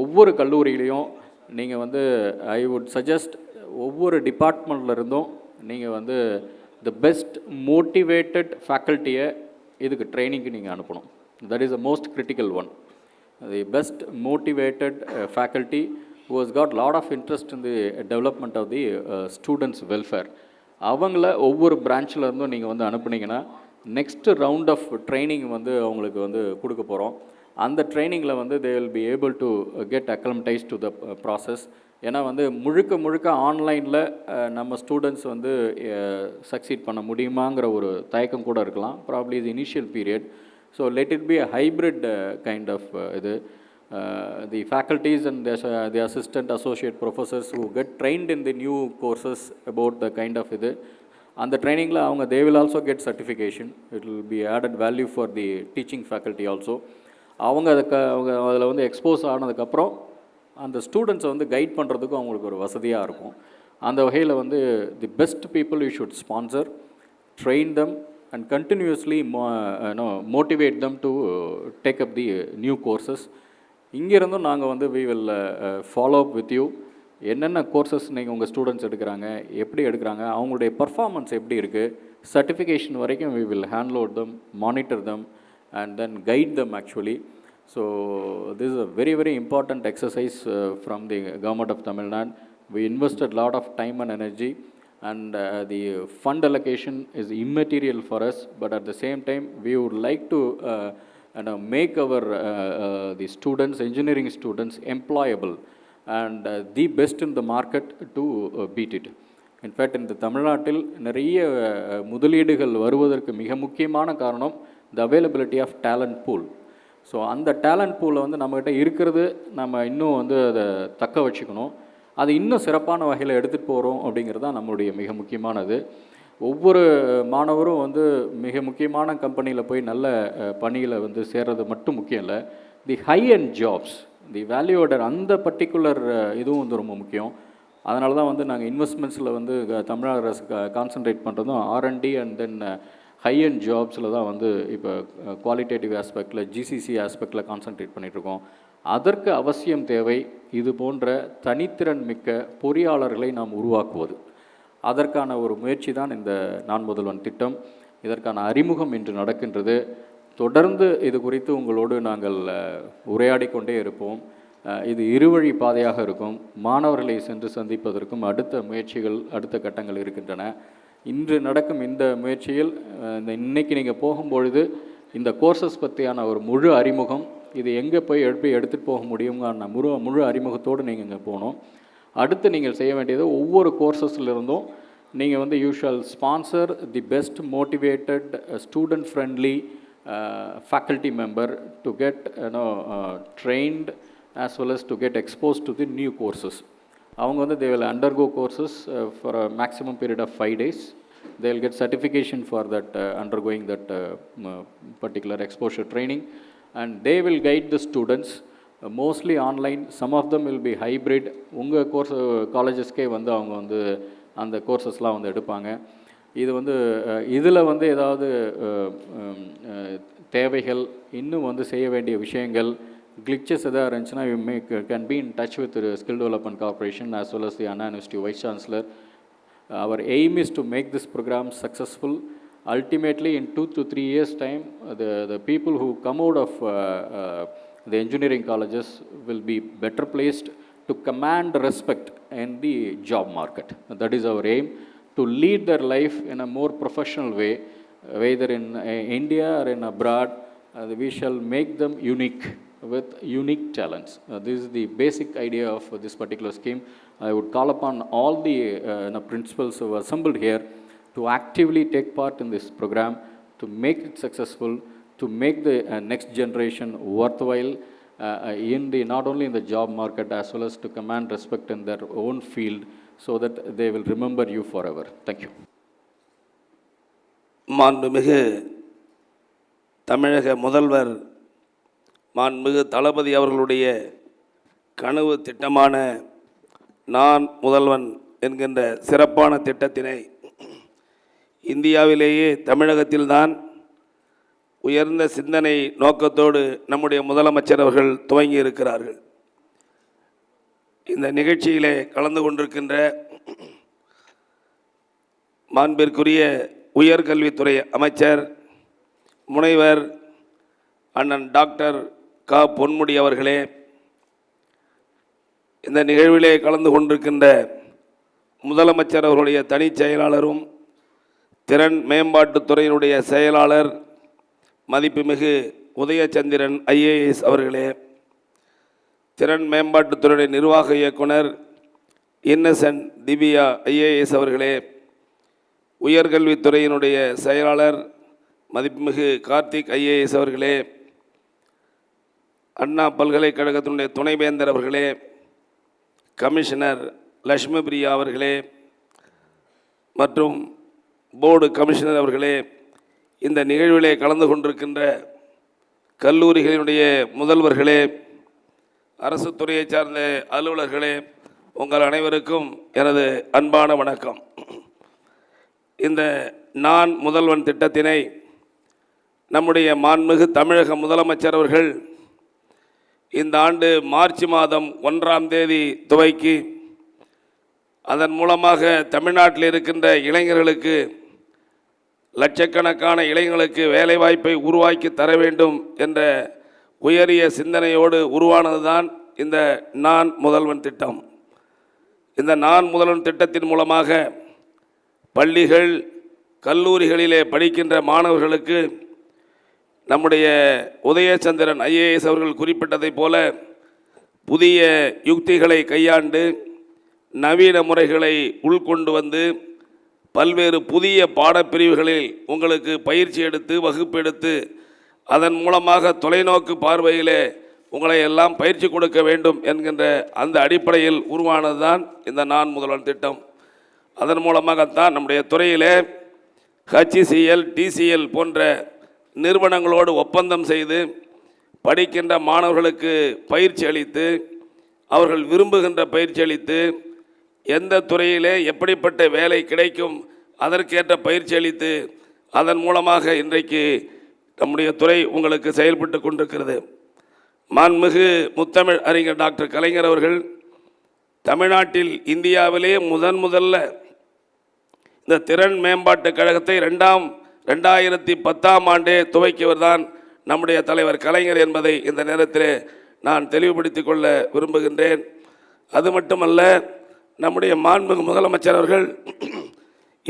ஒவ்வொரு கல்லூரியிலையும் நீங்கள் வந்து ஐ வுட் சஜஸ்ட் ஒவ்வொரு டிபார்ட்மெண்ட்லேருந்தும் நீங்கள் வந்து த பெஸ்ட் மோட்டிவேட்டட் ஃபேக்கல்ட்டியை இதுக்கு ட்ரைனிங்க்கு நீங்கள் அனுப்பணும். That is the most critical one. The best motivated faculty who has got lot of interest in the development of the students welfare. அவங்கள ஒவ்வொரு பிரான்ச்சில் இருந்தும் நீங்கள் வந்து அனுப்புனீங்கன்னா நெக்ஸ்ட் ரவுண்ட் ஆஃப் ட்ரைனிங் வந்து அவங்களுக்கு வந்து கொடுக்க போகிறோம். அந்த ட்ரைனிங்கில் வந்து they will be able to get acclimatise to the process. ஏன்னா வந்து முழுக்க ஆன்லைனில் நம்ம ஸ்டூடெண்ட்ஸ் வந்து சக்சீட் பண்ண முடியுமாங்கிற ஒரு தயக்கம் கூட இருக்கலாம். ப்ராப்ளி இது initial period. So let it be a hybrid kind of இது. The faculties and the assistant associate professors who get trained in the new courses about the kind of இது அந்த ட்ரைனிங்கில் அவங்க they will also get certification. It will be added value for the teaching faculty also. அவங்க அதில் வந்து expose ஆனதுக்கப்புறம் அந்த ஸ்டூடெண்ட்ஸை வந்து கைட் பண்ணுறதுக்கும் அவங்களுக்கு ஒரு வசதியாக இருக்கும். அந்த வகையில் வந்து the best people you should sponsor, train them and continuously motivate them to take up the new courses. இங்கேருந்தும் நாங்கள் வந்து we will follow up with you. என்னென்ன கோர்சஸ் நீங்கள் உங்கள் ஸ்டூடெண்ட்ஸ் எடுக்கிறாங்க, எப்படி எடுக்கிறாங்க, அவங்களுடைய பர்ஃபார்மன்ஸ் எப்படி இருக்குது, சர்டிஃபிகேஷன் வரைக்கும் we will handhold them, monitor them and then guide them actually. So this is a very very important exercise from the government of Tamil Nadu. We invested lot of time and energy and the fund allocation is immaterial for us, but at the same time we would like to make our the students, engineering students, employable and the best in the market to beat it. In fact, in the தமிழ்நாட்டில் நிறைய முதலீடுகள் வருவதற்கு மிக முக்கியமான காரணம் the availability of talent pool. So அந்த talent பூலை வந்து நம்மகிட்ட இருக்கிறது நம்ம இன்னும் வந்து அதை தக்க வச்சுக்கணும். அது இன்னும் சிறப்பான வகையில் எடுத்துகிட்டு போகிறோம் அப்படிங்கிறது தான் நம்மளுடைய மிக முக்கியமானது. ஒவ்வொரு மாணவரும் வந்து மிக முக்கியமான கம்பெனியில் போய் நல்ல பணியில் வந்து சேர்றது மட்டும் முக்கியம் இல்லை. தி ஹை அண்ட் ஜாப்ஸ், தி வேல்யூட அந்த பர்டிகுலர் இதுவும் வந்து ரொம்ப முக்கியம். அதனால தான் வந்து நாங்கள் இன்வெஸ்ட்மெண்ட்ஸில் வந்து தமிழ்நாடு அரசு கான்சன்ட்ரேட் பண்ணுறதும் R&D and then high and ஜாப்ஸில் தான் வந்து இப்போ குவாலிட்டேட்டிவ் ஆஸ்பெக்டில் GCC ஆஸ்பெக்டில் கான்சன்ட்ரேட் பண்ணிகிட்ருக்கோம். அதற்கு அவசியம் தேவை இது போன்ற தனித்திறன் மிக்க பொறியாளர்களை நாம் உருவாக்குவது. அதற்கான ஒரு முயற்சி தான் இந்த நான் முதல்வன் திட்டம். இதற்கான அறிமுகம் இன்று நடக்கின்றது. தொடர்ந்து இது குறித்து உங்களோடு நாங்கள் உரையாடி கொண்டே இருப்போம். இது இருவழி பாதையாக இருக்கும். மாணவர்களை சென்று சந்திப்பதற்கும் அடுத்த முயற்சிகள், அடுத்த கட்டங்கள் இருக்கின்றன. இன்று நடக்கும் இந்த முயற்சியில் இன்னைக்கு நீங்கள் போகும்பொழுது இந்த கோர்சஸ் பற்றியான ஒரு முழு அறிமுகம், இது எங்கே போய் எடுத்துகிட்டு போக முடியுங்கான முழு அறிமுகத்தோடு நீங்கள் இங்கே போகணும். அடுத்து நீங்கள் செய்ய வேண்டியது ஒவ்வொரு கோர்சஸ்லேருந்தும் நீங்கள் வந்து you shawl sponsor the best motivated student friendly faculty member to get trained as well as to get exposed to the new courses. அவங்க வந்து they will undergo courses for a maximum period of 5 days. They will get certification for that undergoing that particular exposure training, and they will guide the students mostly online. Some of them will be hybrid. உங்கள் course காலேஜஸ்க்கே வந்து அவங்க வந்து அந்த கோர்சஸ்லாம் வந்து எடுப்பாங்க. இது வந்து இதில் வந்து ஏதாவது தேவைகள், இன்னும் வந்து செய்ய வேண்டிய விஷயங்கள், கிளிச்சஸ் எதாவது இருந்துச்சுன்னா you can be in touch with skill development corporation as well as the Anna University Vice Chancellor. Our aim is to make this program successful. Ultimately, in 2 to 3 years' time, the people who come out of the engineering colleges will be better placed to command respect in the job market. That is our aim, to lead their life in a more professional way, whether in India or in abroad. We shall make them unique, with unique talents. This is the basic idea of this particular scheme. I would call upon all the principals who are assembled here to actively take part in this program, to make it successful, to make the next generation worthwhile in the not only in the job market as well as to command respect in their own field, so that they will remember you forever. Thank you. மாண்புமிகு தமிழக முதல்வர் மாண்புமிகு தளபதி அவர்களுடைய கனவு திட்டமான நான் முதல்வன் என்கின்ற சிறப்பான திட்டத்தினை இந்தியாவிலேயே தமிழகத்தில்தான் உயர்ந்த சிந்தனை நோக்கத்தோடு நம்முடைய முதலமைச்சர் அவர்கள் துவங்கி இருக்கிறார்கள். இந்த நிகழ்ச்சியிலே கலந்து கொண்டிருக்கின்ற மாண்பிற்குரிய உயர்கல்வித்துறை அமைச்சர் முனைவர் அண்ணன் டாக்டர் க பொன்முடி அவர்களே, இந்த நிகழ்விலே கலந்து கொண்டிருக்கின்ற முதலமைச்சர் அவர்களுடைய தனிச் செயலாளரும் திறன் மேம்பாட்டுத்துறையினுடைய செயலாளர் மதிப்புமிகு உதயச்சந்திரன் IAS அவர்களே, திறன் மேம்பாட்டுத்துறையுடைய நிர்வாக இயக்குனர் இன்னசென்ட் திவ்யா IAS அவர்களே, உயர்கல்வித்துறையினுடைய செயலாளர் மதிப்புமிகு கார்த்திக் IAS அவர்களே, அண்ணா பல்கலைக்கழகத்தினுடைய துணைவேந்தர் அவர்களே, கமிஷனர் லட்சுமி பிரியா அவர்களே மற்றும் போர்டு கமிஷனர் அவர்களே, இந்த நிகழ்விலே கலந்து கொண்டிருக்கின்ற கல்லூரிகளினுடைய முதல்வர்களே, அரசு துறையை சார்ந்த அலுவலர்களே, உங்கள் அனைவருக்கும் எனது அன்பான வணக்கம். இந்த நான் முதல்வன் திட்டத்தினை நம்முடைய மாண்புமிகு தமிழக முதலமைச்சர் அவர்கள் இந்த ஆண்டு மார்ச் மாதம் 1ஆம் தேதி துவக்கி, அதன் மூலமாக தமிழ்நாட்டில் இருக்கின்ற இளைஞர்களுக்கு, லட்சக்கணக்கான இளைஞர்களுக்கு வேலைவாய்ப்பை உருவாக்கி தர வேண்டும் என்ற உயரிய சிந்தனையோடு உருவானது தான் இந்த நான் முதல்வன் திட்டம். இந்த நான் முதல்வன் திட்டத்தின் மூலமாக பள்ளிகள் கல்லூரிகளிலே படிக்கின்ற மாணவர்களுக்கு நம்முடைய உதயச்சந்திரன் IAS அவர்கள் குறிப்பிட்டதைப் போல புதிய யுக்திகளை கையாண்டு நவீன முறைகளை உள்கொண்டு வந்து பல்வேறு புதிய பாடப்பிரிவுகளில் உங்களுக்கு பயிற்சி எடுத்து வகுப்பு எடுத்து அதன் மூலமாக தொலைநோக்கு பார்வையிலே உங்களை எல்லாம் பயிற்சி கொடுக்க வேண்டும் என்கின்ற அந்த அடிப்படையில் உருவானது தான் இந்த நான் முதல்வன் திட்டம். அதன் மூலமாகத்தான் நம்முடைய துறையிலே HCL TCL போன்ற நிறுவனங்களோடு ஒப்பந்தம் செய்து படிக்கின்ற மாணவர்களுக்கு பயிற்சி அளித்து, அவர்கள் விரும்புகின்ற பயிற்சி அளித்து, எந்த துறையிலே எப்படிப்பட்ட வேலை கிடைக்கும் அதற்கேற்ற பயிற்சி அளித்து, அதன் மூலமாக இன்றைக்கு நம்முடைய துறை உங்களுக்கு செயல்பட்டு கொண்டிருக்கிறது. மாண்புமிகு முத்தமிழ் அறிஞர் டாக்டர் கலைஞர் அவர்கள் தமிழ்நாட்டில் இந்தியாவிலே முதல்ல இந்த திறன் மேம்பாட்டு கழகத்தை 2010ஆம் ஆண்டே துவக்கியவர் தான் நம்முடைய தலைவர் கலைஞர் என்பதை இந்த நேரத்தில் நான் தெளிவுபடுத்திக் கொள்ள விரும்புகின்றேன். அது மட்டுமல்ல, நம்முடைய மாண்புமிகு முதலமைச்சர் அவர்கள்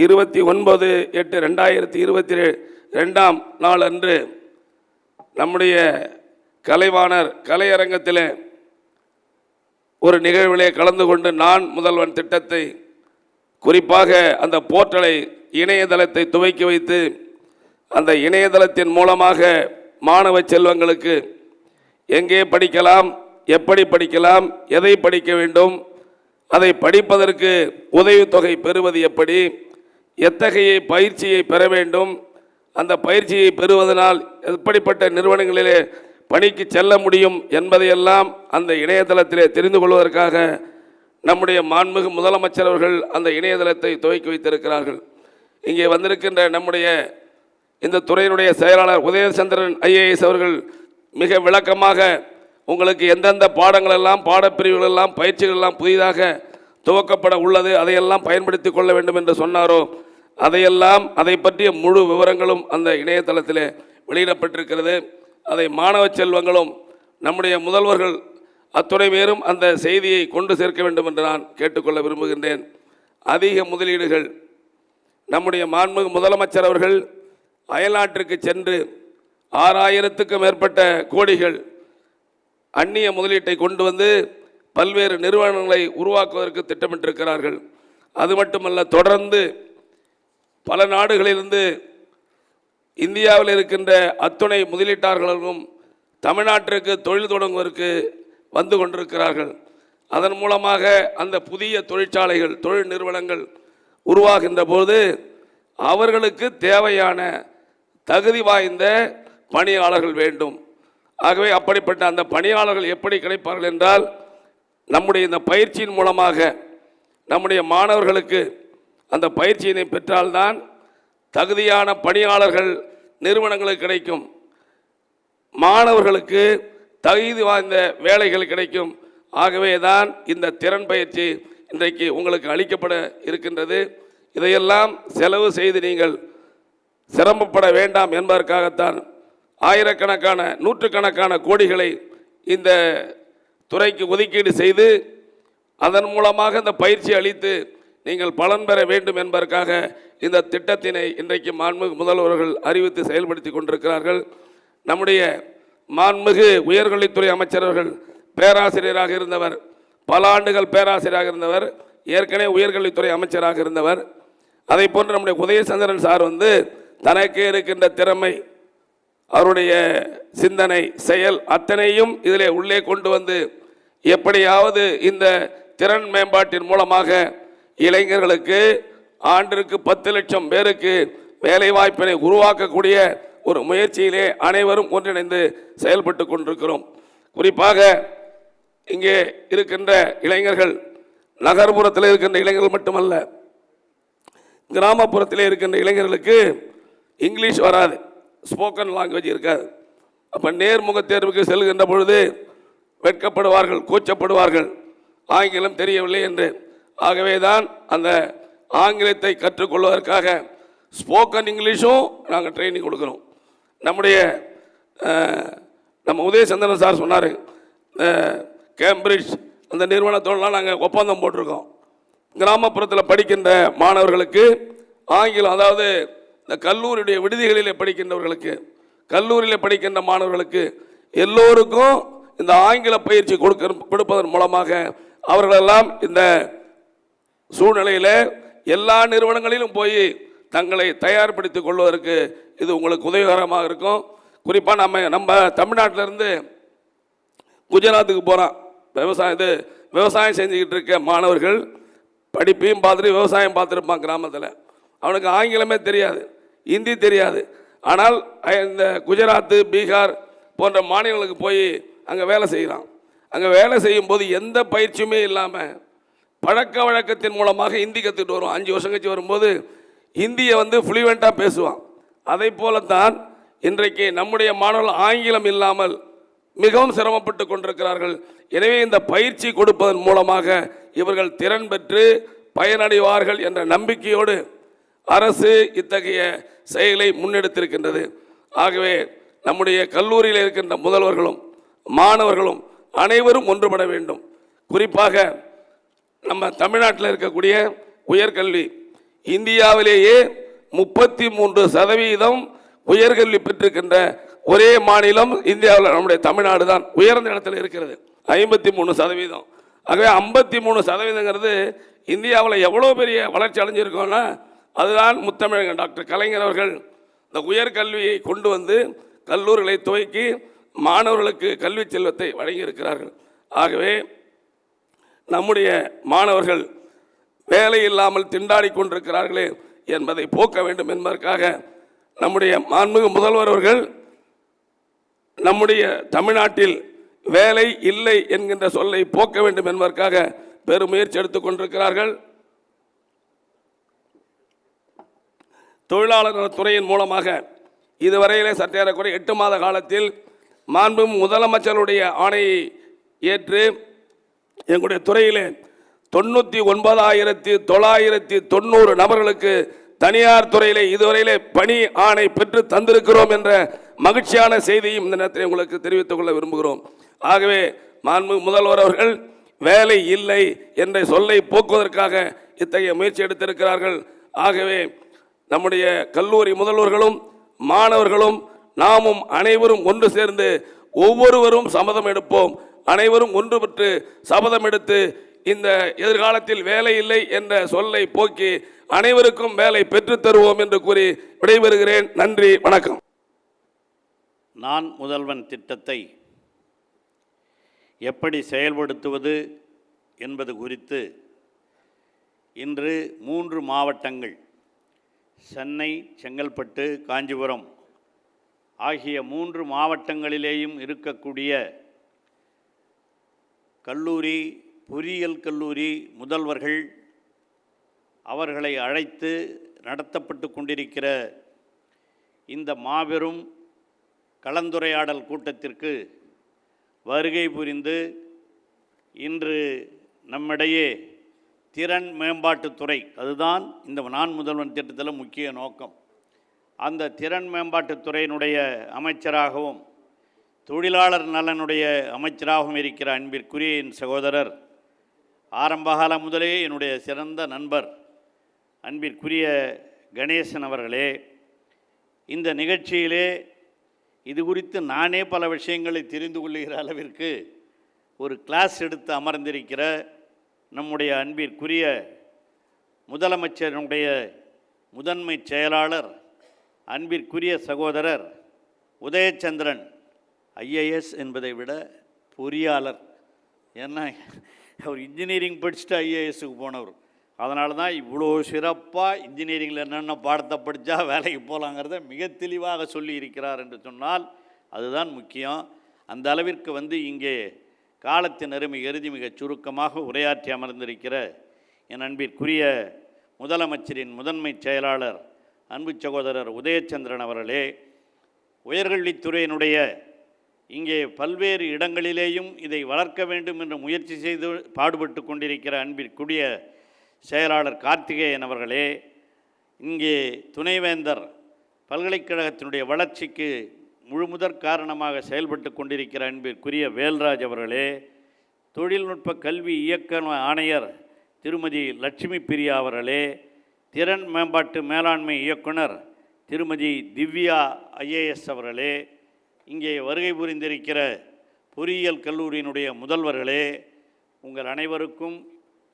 29/8/2022ஆம் நாள் அன்று நம்முடைய கலைவாணர் கலையரங்கத்தில் ஒரு நிகழ்விலே கலந்து கொண்டு நான் முதல்வன் திட்டத்தை, குறிப்பாக அந்த போர்ட்டலை இணையதளத்தை துவக்கி வைத்து, அந்த இணையதளத்தின் மூலமாக மாணவ செல்வங்களுக்கு எங்கே படிக்கலாம், எப்படி படிக்கலாம், எதை படிக்க வேண்டும், அதை படிப்பதற்கு உதவித்தொகை பெறுவது எப்படி, எத்தகைய பயிற்சியை பெற வேண்டும், அந்த பயிற்சியை பெறுவதனால் எப்படிப்பட்ட நிறுவனங்களிலே பணிக்கு செல்ல முடியும் என்பதையெல்லாம் அந்த இணையதளத்திலே தெரிந்து கொள்வதற்காக நம்முடைய மாண்புமிகு முதலமைச்சர் அவர்கள் அந்த இணையதளத்தை துவக்கி வைத்திருக்கிறார்கள். இங்கே வந்திருக்கின்ற நம்முடைய இந்த துறையினுடைய செயலாளர் உதயசந்திரன் ஐஏஎஸ் அவர்கள் மிக விளக்கமாக உங்களுக்கு எந்தெந்த பாடங்களெல்லாம் பாடப்பிரிவுகளெல்லாம் பயிற்சிகளெல்லாம் புதிதாக துவக்கப்பட உள்ளது அதையெல்லாம் பயன்படுத்தி கொள்ள வேண்டும் என்று சொன்னாரோ அதை பற்றிய முழு விவரங்களும் அந்த இணையதளத்தில் வெளியிடப்பட்டிருக்கிறது. அதை மாணவ செல்வங்களும் நம்முடைய முதல்வர்கள் அத்துணை பேரும் அந்த செய்தியை கொண்டு சேர்க்க வேண்டும் என்று நான் கேட்டுக்கொள்ள விரும்புகின்றேன். அதிக முதலீடுகள் நம்முடைய மாண்புமிகு முதலமைச்சர் அவர்கள் அயல்நாட்டிற்கு சென்று 6000க்கும் மேற்பட்ட கோடிகள் அந்நிய முதலீட்டை கொண்டு வந்து பல்வேறு நிறுவனங்களை உருவாக்குவதற்கு திட்டமிட்டிருக்கிறார்கள். அது மட்டுமல்ல, தொடர்ந்து பல நாடுகளிலிருந்து இந்தியாவில் இருக்கின்ற அத்துணை முதலீட்டாளர்களும் தமிழ்நாட்டிற்கு தொழில் தொடங்குவதற்கு வந்து கொண்டிருக்கிறார்கள். அதன் மூலமாக அந்த புதிய தொழிற்சாலைகள் தொழில் நிறுவனங்கள் உருவாகின்ற போது அவர்களுக்கு தேவையான தகுதி வாய்ந்த பணியாளர்கள் வேண்டும். ஆகவே அப்படிப்பட்ட அந்த பணியாளர்கள் எப்படி கிடைப்பார்கள் என்றால், நம்முடைய இந்த பயிற்சியின் மூலமாக நம்முடைய மாணவர்களுக்கு அந்த பயிற்சியினை பெற்றால்தான் தகுதியான பணியாளர்கள் நிறுவனங்களுக்கு கிடைக்கும், மாணவர்களுக்கு தகுதி வாய்ந்த வேலைகள் கிடைக்கும். ஆகவே தான் இந்த திறன் பயிற்சி இன்றைக்கு உங்களுக்கு அளிக்கப்பட இருக்கின்றது. இதையெல்லாம் செலவு செய்து நீங்கள் சிரமப்பட வேண்டாம் என்பதற்காகத்தான் ஆயிரக்கணக்கான நூற்றுக்கணக்கான கோடிகளை இந்த துறைக்கு ஒதுக்கீடு செய்து அதன் மூலமாக இந்த பயிற்சி அளித்து நீங்கள் பலன் பெற வேண்டும் என்பதற்காக இந்த திட்டத்தினை இன்றைக்கு மாண்புமிகு முதல்வர்கள் அறிவித்து செயல்படுத்தி கொண்டிருக்கிறார்கள். நம்முடைய மாண்புமிகு உயர்கல்வித்துறை அமைச்சர்கள் பேராசிரியராக இருந்தவர், பல ஆண்டுகள் பேராசிரியராக இருந்தவர், ஏற்கனவே உயர்கல்வித்துறை அமைச்சராக இருந்தவர். அதை போன்று நம்முடைய உதயசந்திரன் சார் தனக்கே இருக்கின்ற திறமை, அவருடைய சிந்தனை, செயல் அத்தனையும் இதிலே உள்ளே கொண்டு வந்து எப்படியாவது இந்த திறன் மேம்பாட்டின் மூலமாக இளைஞர்களுக்கு ஆண்டிற்கு 10 லட்சம் பேருக்கு வேலை வாய்ப்பினை உருவாக்கக்கூடிய ஒரு முயற்சியிலே அனைவரும் ஒன்றிணைந்து செயல்பட்டு கொண்டிருக்கிறோம். குறிப்பாக இங்கே இருக்கின்ற இளைஞர்கள், நகர்ப்புறத்தில் இருக்கின்ற இளைஞர்கள் மட்டுமல்ல, கிராமப்புறத்தில் இருக்கின்ற இளைஞர்களுக்கு இங்கிலீஷ் வராது, ஸ்போக்கன் லாங்குவேஜ் இருக்காது. அப்போ நேர்முக தேர்வுக்கு செல்கின்ற பொழுது வெட்கப்படுவார்கள், கூச்சப்படுவார்கள், ஆங்கிலம் தெரியவில்லை என்று. ஆகவே தான் அந்த ஆங்கிலத்தை கற்றுக்கொள்வதற்காக ஸ்போக்கன் இங்கிலீஷும் நாங்கள் ட்ரைனிங் கொடுக்குறோம். நம்ம உதயசந்திரன் சார் சொன்னார், கேம்பிரிட்ஜ் அந்த நிறுவனத்தோடலாம் நாங்கள் ஒப்பந்தம் போட்டிருக்கோம். கிராமப்புறத்தில் படிக்கின்ற மாணவர்களுக்கு ஆங்கிலம், அதாவது இந்த கல்லூரியுடைய விடுதிகளில் படிக்கின்றவர்களுக்கு, கல்லூரியில் படிக்கின்ற மாணவர்களுக்கு எல்லோருக்கும் இந்த ஆங்கில பயிற்சி கொடுப்பதன் மூலமாக அவர்களெல்லாம் இந்த சூழ்நிலையில் எல்லா நிறுவனங்களிலும் போய் தங்களை தயார்படுத்திக் கொள்வதற்கு இது உங்களுக்கு உதவிகரமாக இருக்கும். குறிப்பாக நம்ம தமிழ்நாட்டிலேருந்து குஜராத்துக்கு போகிறான், விவசாயம் செஞ்சுக்கிட்டு இருக்க மாணவர்கள் படிப்பையும் பார்த்துட்டு விவசாயம் பார்த்துருப்பான். கிராமத்தில் அவனுக்கு ஆங்கிலமே தெரியாது, ஹிந்தி தெரியாது. ஆனால் இந்த குஜராத்து, பீகார் போன்ற மாநிலங்களுக்கு போய் அங்கே வேலை செய்கிறான். அங்கே வேலை செய்யும்போது எந்த பயிற்சியுமே இல்லாமல் பழக்க வழக்கத்தின் மூலமாக ஹிந்தி கற்றுக்கிட்டு வருவான். 5 வருஷம் கழிச்சு வரும்போது ஹிந்தியை ஃப்ளூவெண்ட்டாக பேசுவான். அதை போலத்தான் இன்றைக்கு நம்முடைய மாணவர்கள் ஆங்கிலம் இல்லாமல் மிகவும் சிரமப்பட்டு கொண்டிருக்கிறார்கள். எனவே இந்த பயிற்சி கொடுப்பதன் மூலமாக இவர்கள் திறன் பெற்று பயனடைவார்கள் என்ற நம்பிக்கையோடு அரசு இத்தகைய செயலை முன்னெடுத்திருக்கின்றது. ஆகவே நம்முடைய கல்லூரியில் இருக்கின்ற முதல்வர்களும் மாணவர்களும் அனைவரும் ஒன்றுபட வேண்டும். குறிப்பாக நம்ம தமிழ்நாட்டில் இருக்கக்கூடிய உயர்கல்வி, இந்தியாவிலேயே 33% உயர்கல்வி பெற்றிருக்கின்ற ஒரே மாநிலம் இந்தியாவில் நம்முடைய தமிழ்நாடு தான் உயர்ந்த இடத்துல இருக்கிறது, 53%. ஆகவே 53%ங்கிறது இந்தியாவில் எவ்வளோ பெரிய வளர்ச்சி அடைஞ்சிருக்கோன்னா அதுதான் முத்தமிழக டாக்டர் கலைஞர் அவர்கள் இந்த உயர்கல்வியை கொண்டு வந்து கல்லூரிகளை துவக்கி மாணவர்களுக்கு கல்வி செல்வத்தை வழங்கியிருக்கிறார்கள். ஆகவே நம்முடைய மாணவர்கள் வேலை இல்லாமல் திண்டாடி கொண்டிருக்கிறார்களே என்பதை போக்க வேண்டும் என்பதற்காக நம்முடைய மாண்புமிகு முதல்வர் அவர்கள் நம்முடைய தமிழ்நாட்டில் வேலை இல்லை என்கின்ற சொல்லை போக்க வேண்டும் என்பதற்காக பெரும் முயற்சி எடுத்துக் கொண்டிருக்கிறார்கள். தொழிலாளர் நலத்துறையின் மூலமாக இதுவரையிலே சற்றேறக்குறைய 8 மாத காலத்தில் மாண்பு முதலமைச்சருடைய ஆணையை ஏற்று எங்களுடைய துறையிலே 99,990 நபர்களுக்கு தனியார் துறையிலே இதுவரையிலே பணி ஆணை பெற்று தந்திருக்கிறோம் என்ற மகிழ்ச்சியான செய்தியும் இந்த நேரத்தில் உங்களுக்கு தெரிவித்துக் கொள்ள விரும்புகிறோம். ஆகவே மாண்பு முதல்வர் அவர்கள் வேலை இல்லை என்ற சொல்லை போக்குவதற்காக இத்தகைய முயற்சி எடுத்திருக்கிறார்கள். ஆகவே நம்முடைய கல்லூரி முதல்வர்களும் மாணவர்களும் நாமும் அனைவரும் ஒன்று சேர்ந்து ஒவ்வொருவரும் சபதம் எடுப்போம். அனைவரும் ஒன்று பெற்று சபதம் எடுத்து இந்த எதிர்காலத்தில் வேலை இல்லை என்ற சொல்லை போக்கி அனைவருக்கும் வேலை பெற்றுத் தருவோம் என்று கூறி விடைபெறுகிறேன். நன்றி, வணக்கம். நான் முதல்வன் திட்டத்தை எப்படி செயல்படுத்துவது என்பது குறித்து இன்று 3 மாவட்டங்கள் சென்னை, செங்கல்பட்டு, காஞ்சிபுரம் ஆகிய 3 மாவட்டங்களிலேயும் இருக்கக்கூடிய கல்லூரி, பொறியியல் கல்லூரி முதல்வர்கள் அவர்களை அழைத்து நடத்தப்பட்டு கொண்டிருக்கிற இந்த மாபெரும் கலந்துரையாடல் கூட்டத்திற்கு வருகை புரிந்து இன்று நம்மிடையே திறன் மேம்பாட்டுத்துறை, அதுதான் இந்த நான் முதல்வன் திட்டத்தில் முக்கிய நோக்கம். அந்த திறன் மேம்பாட்டுத்துறையினுடைய அமைச்சராகவும் தொழிலாளர் நலனுடைய அமைச்சராகவும் இருக்கிற அன்பிற்குரிய என் சகோதரர், ஆரம்பகாலம் முதலே என்னுடைய சிறந்த நண்பர் அன்பிற்குரிய கணேசன் அவர்களே, இந்த நிகழ்ச்சியிலே இது குறித்து நானே பல விஷயங்களை தெரிந்து கொள்ளுகிற அளவிற்கு ஒரு கிளாஸ் எடுத்து அமர்ந்திருக்கிற நம்முடைய அன்பிற்குரிய முதலமைச்சருடைய முதன்மை செயலாளர் அன்பிற்குரிய சகோதரர் உதயச்சந்திரன், ஐஏஎஸ் என்பதை விட பொறியாளர். ஏன்னா அவர் இன்ஜினியரிங் படிச்சுட்டு ஐஏஎஸ்க்கு போனவர். அதனால தான் இவ்வளோ சிறப்பாக இன்ஜினியரிங்கில் என்னென்ன பாடத்தை படித்தா வேலைக்கு போகலாங்கிறத மிக தெளிவாக சொல்லி இருக்கிறார் என்று சொன்னால் அதுதான் முக்கியம். அந்த அளவிற்கு இங்கே காலத்தின் அருமை கருதி மிகச் சுருக்கமாக உரையாற்றி அமர்ந்திருக்கிற என் அன்பிற்குரிய முதலமைச்சரின் முதன்மை செயலாளர் அன்பு சகோதரர் உதயச்சந்திரன் அவர்களே, உயர்கல்வித்துறையினுடைய இங்கே பல்வேறு இடங்களிலேயும் இதை வளர்க்க வேண்டும் என்று முயற்சி செய்து பாடுபட்டு கொண்டிருக்கிற அன்பிற்குரிய செயலாளர் கார்த்திகேயன் அவர்களே, இங்கே துணைவேந்தர் பல்கலைக்கழகத்தினுடைய வளர்ச்சிக்கு முழுமுதற் காரணமாக செயல்பட்டு கொண்டிருக்கிற அன்பிற்குரிய வேல்ராஜ் அவர்களே, தொழில்நுட்ப கல்வி இயக்க ஆணையர் திருமதி லட்சுமி பிரியா அவர்களே, திறன் மேம்பாட்டு மேலாண்மை இயக்குனர் திருமதி திவ்யா ஐஏஎஸ் அவர்களே, இங்கே வருகை புரிந்திருக்கிற பொறியியல் கல்லூரியினுடைய முதல்வர்களே, உங்கள் அனைவருக்கும்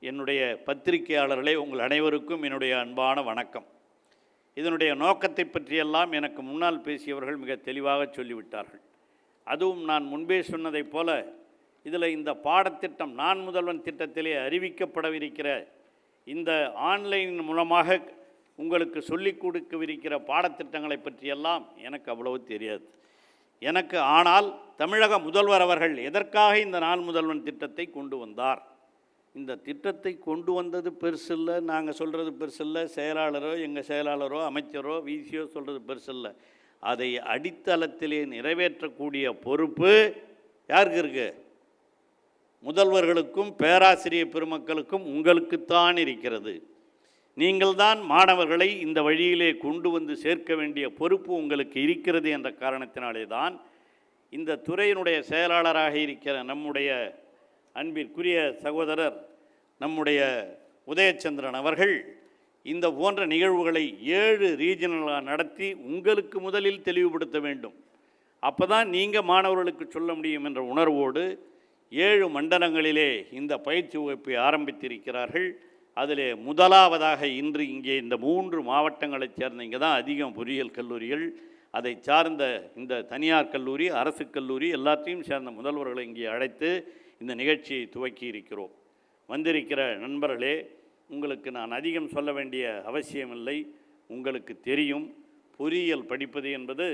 என்னுடைய பத்திரிகையாளர்களே, உங்கள் அனைவருக்கும் என்னுடைய அன்பான வணக்கம். இதனுடைய நோக்கத்தை பற்றியெல்லாம் எனக்கு முன்னால் பேசியவர்கள் மிக தெளிவாக சொல்லிவிட்டார்கள். அதுவும் நான் முன்பே சொன்னதைப் போல இதில் இந்த பாடத்திட்டம் நான் முதல்வன் திட்டத்திலே அறிவிக்கப்படவிருக்கிற இந்த ஆன்லைன் மூலமாக உங்களுக்கு சொல்லிக் கொடுக்கவிருக்கிற பாடத்திட்டங்களை பற்றியெல்லாம் எனக்கு அவ்வளவு தெரியாது. ஆனால் தமிழக முதல்வர் அவர்கள் எதற்காக இந்த நான் முதல்வன் திட்டத்தை கொண்டு வந்தார்? இந்த திட்டத்தை கொண்டு வந்தது பெருசில்லை, நாங்கள் சொல்கிறது பெருசில்லை, செயலாளரோ எங்கள் செயலாளரோ அமைச்சரோ விசியோ சொல்கிறது பெருசில்லை. அதை அடித்தளத்திலே நிறைவேற்றக்கூடிய பொறுப்பு யாருக்கு இருக்குது? முதல்வர்களுக்கும் பேராசிரியர் பெருமக்களுக்கும் உங்களுக்குத்தான் இருக்கிறது. நீங்கள்தான் மாணவர்களை இந்த வழியிலே கொண்டு வந்து சேர்க்க வேண்டிய பொறுப்பு உங்களுக்கு இருக்கிறது என்ற காரணத்தினாலே தான் இந்த துறையினுடைய செயலாளராக இருக்கிற நம்முடைய அன்பிற்குரிய சகோதரர் நம்முடைய உதயச்சந்திரன் அவர்கள் இந்த போன்ற நிகழ்வுகளை 7 ரீஜனலாக நடத்தி உங்களுக்கு முதலில் தெளிவுபடுத்த வேண்டும். அப்போ தான் நீங்கள் மாணவர்களுக்கு சொல்ல முடியும் என்ற உணர்வோடு 7 மண்டலங்களிலே இந்த பயிற்சி வகுப்பை ஆரம்பித்திருக்கிறார்கள். அதில் முதலாவதாக இன்று இங்கே இந்த 3 மாவட்டங்களைச் சேர்ந்த இங்கே தான் அதிகம் பொறியியல் கல்லூரிகள், அதை சார்ந்த இந்த தனியார் கல்லூரி, அரசு கல்லூரி எல்லாத்தையும் சேர்ந்த முதல்வர்களை இங்கே அழைத்து இந்த நிகழ்ச்சியை துவக்கி இருக்கிறோம். வந்திருக்கிற நண்பர்களே, உங்களுக்கு நான் அதிகம் சொல்ல வேண்டிய அவசியமில்லை. உங்களுக்கு தெரியும், பொறியியல் படிப்பது என்பது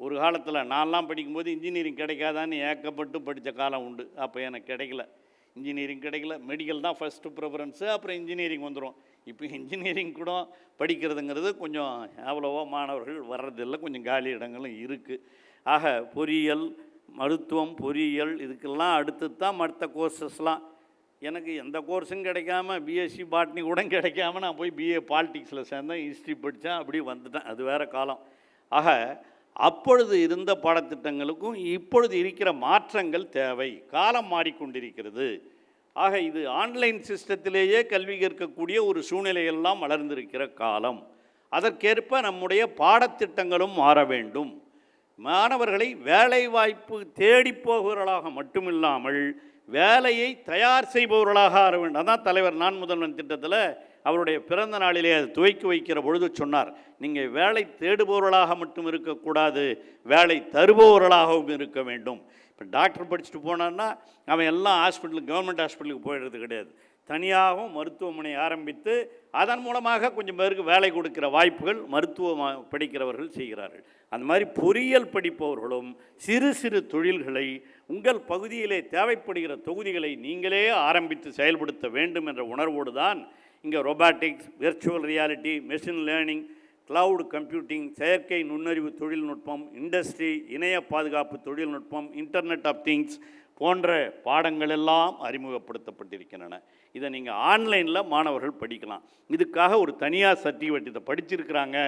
ஒரு காலத்தில் நான்லாம் படிக்கும்போது இன்ஜினியரிங் கிடைக்காதான்னு ஏக்கப்பட்டு படித்த காலம் உண்டு. அப்போ எனக்கு கிடைக்கல. இன்ஜினியரிங் கிடைக்கல, மெடிக்கல் தான் ஃபஸ்ட்டு ப்ரிஃபரன்ஸு, அப்புறம் இன்ஜினியரிங் வந்துடும். இப்போ இன்ஜினியரிங் கூட படிக்கிறதுங்கிறது கொஞ்சம் அவ்வளோவா மாணவர்கள் வர்றதில்லை, கொஞ்சம் காலி இடங்களும் இருக்குது. ஆக பொறியியல், மருத்துவம், பொறியியல் இதுக்கெல்லாம் அடுத்து தான் மற்ற கோர்சஸ்லாம். எனக்கு எந்த கோர்ஸும் கிடைக்காம பிஎஸ்சி பாட்னி கூட கிடைக்காம நான் போய் பிஏ பாலிட்டிக்ஸில் சேர்ந்தேன், ஹிஸ்ட்ரி படித்தேன், அப்படி வந்துட்டேன். அது வேறு காலம். ஆக அப்பொழுது இருந்த பாடத்திட்டங்களுக்கும் இப்பொழுது இருக்கிற மாற்றங்கள் தேவை. காலம் மாறிக்கொண்டிருக்கிறது. ஆக இது ஆன்லைன் சிஸ்டத்திலேயே கல்வி கற்கக்கூடிய ஒரு சூழ்நிலையெல்லாம் வளர்ந்திருக்கிற காலம். அதற்கேற்ப நம்முடைய பாடத்திட்டங்களும் மாற வேண்டும். மாணவர்களை வேலைவாய்ப்பு தேடி போகிறவர்களாக மட்டுமில்லாமல் வேலையை தயார் செய்பவர்களாக ஆக வேண்டும். அதான் தலைவர் நான் முதல்வன் திட்டத்தில் அவருடைய பிறந்த நாளிலே அது துவக்கி வைக்கிற பொழுது சொன்னார், நீங்கள் வேலை தேடுபவர்களாக மட்டும் இருக்கக்கூடாது, வேலை தருபவர்களாகவும் இருக்க வேண்டும். இப்போ டாக்டர் படிச்சுட்டு போனான்னா அவன் எல்லாம் ஹாஸ்பிட்டலுக்கு, கவர்மெண்ட் ஹாஸ்பிட்டலுக்கு போயிடுறது கிடையாது. தனியாகவும் மருத்துவமனை ஆரம்பித்து அதன் மூலமாக கொஞ்சம் பேருக்கு வேலை கொடுக்கிற வாய்ப்புகள் மருத்துவ படிக்கிறவர்கள் செய்கிறார்கள். அந்த மாதிரி பொறியியல் படிப்பவர்களும் சிறு சிறு தொழில்களை உங்கள் பகுதியிலே தேவைப்படுகிற தொகுதிகளை நீங்களே ஆரம்பித்து செயல்படுத்த வேண்டும் என்ற உணர்வோடு தான் இங்கே robotics, virtual reality, machine learning, cloud computing, செயற்கை நுண்ணறிவு தொழில்நுட்பம், இண்டஸ்ட்ரி, இணைய பாதுகாப்பு தொழில்நுட்பம், இன்டர்நெட் ஆஃப் திங்ஸ் போன்ற பாடங்கள் எல்லாம் அறிமுகப்படுத்தப்பட்டிருக்கின்றன. இதை நீங்கள் ஆன்லைனில் மாணவர்கள் படிக்கலாம். இதுக்காக ஒரு தனியார் சர்டிஃபிகேட், இதை படிச்சிருக்கிறாங்க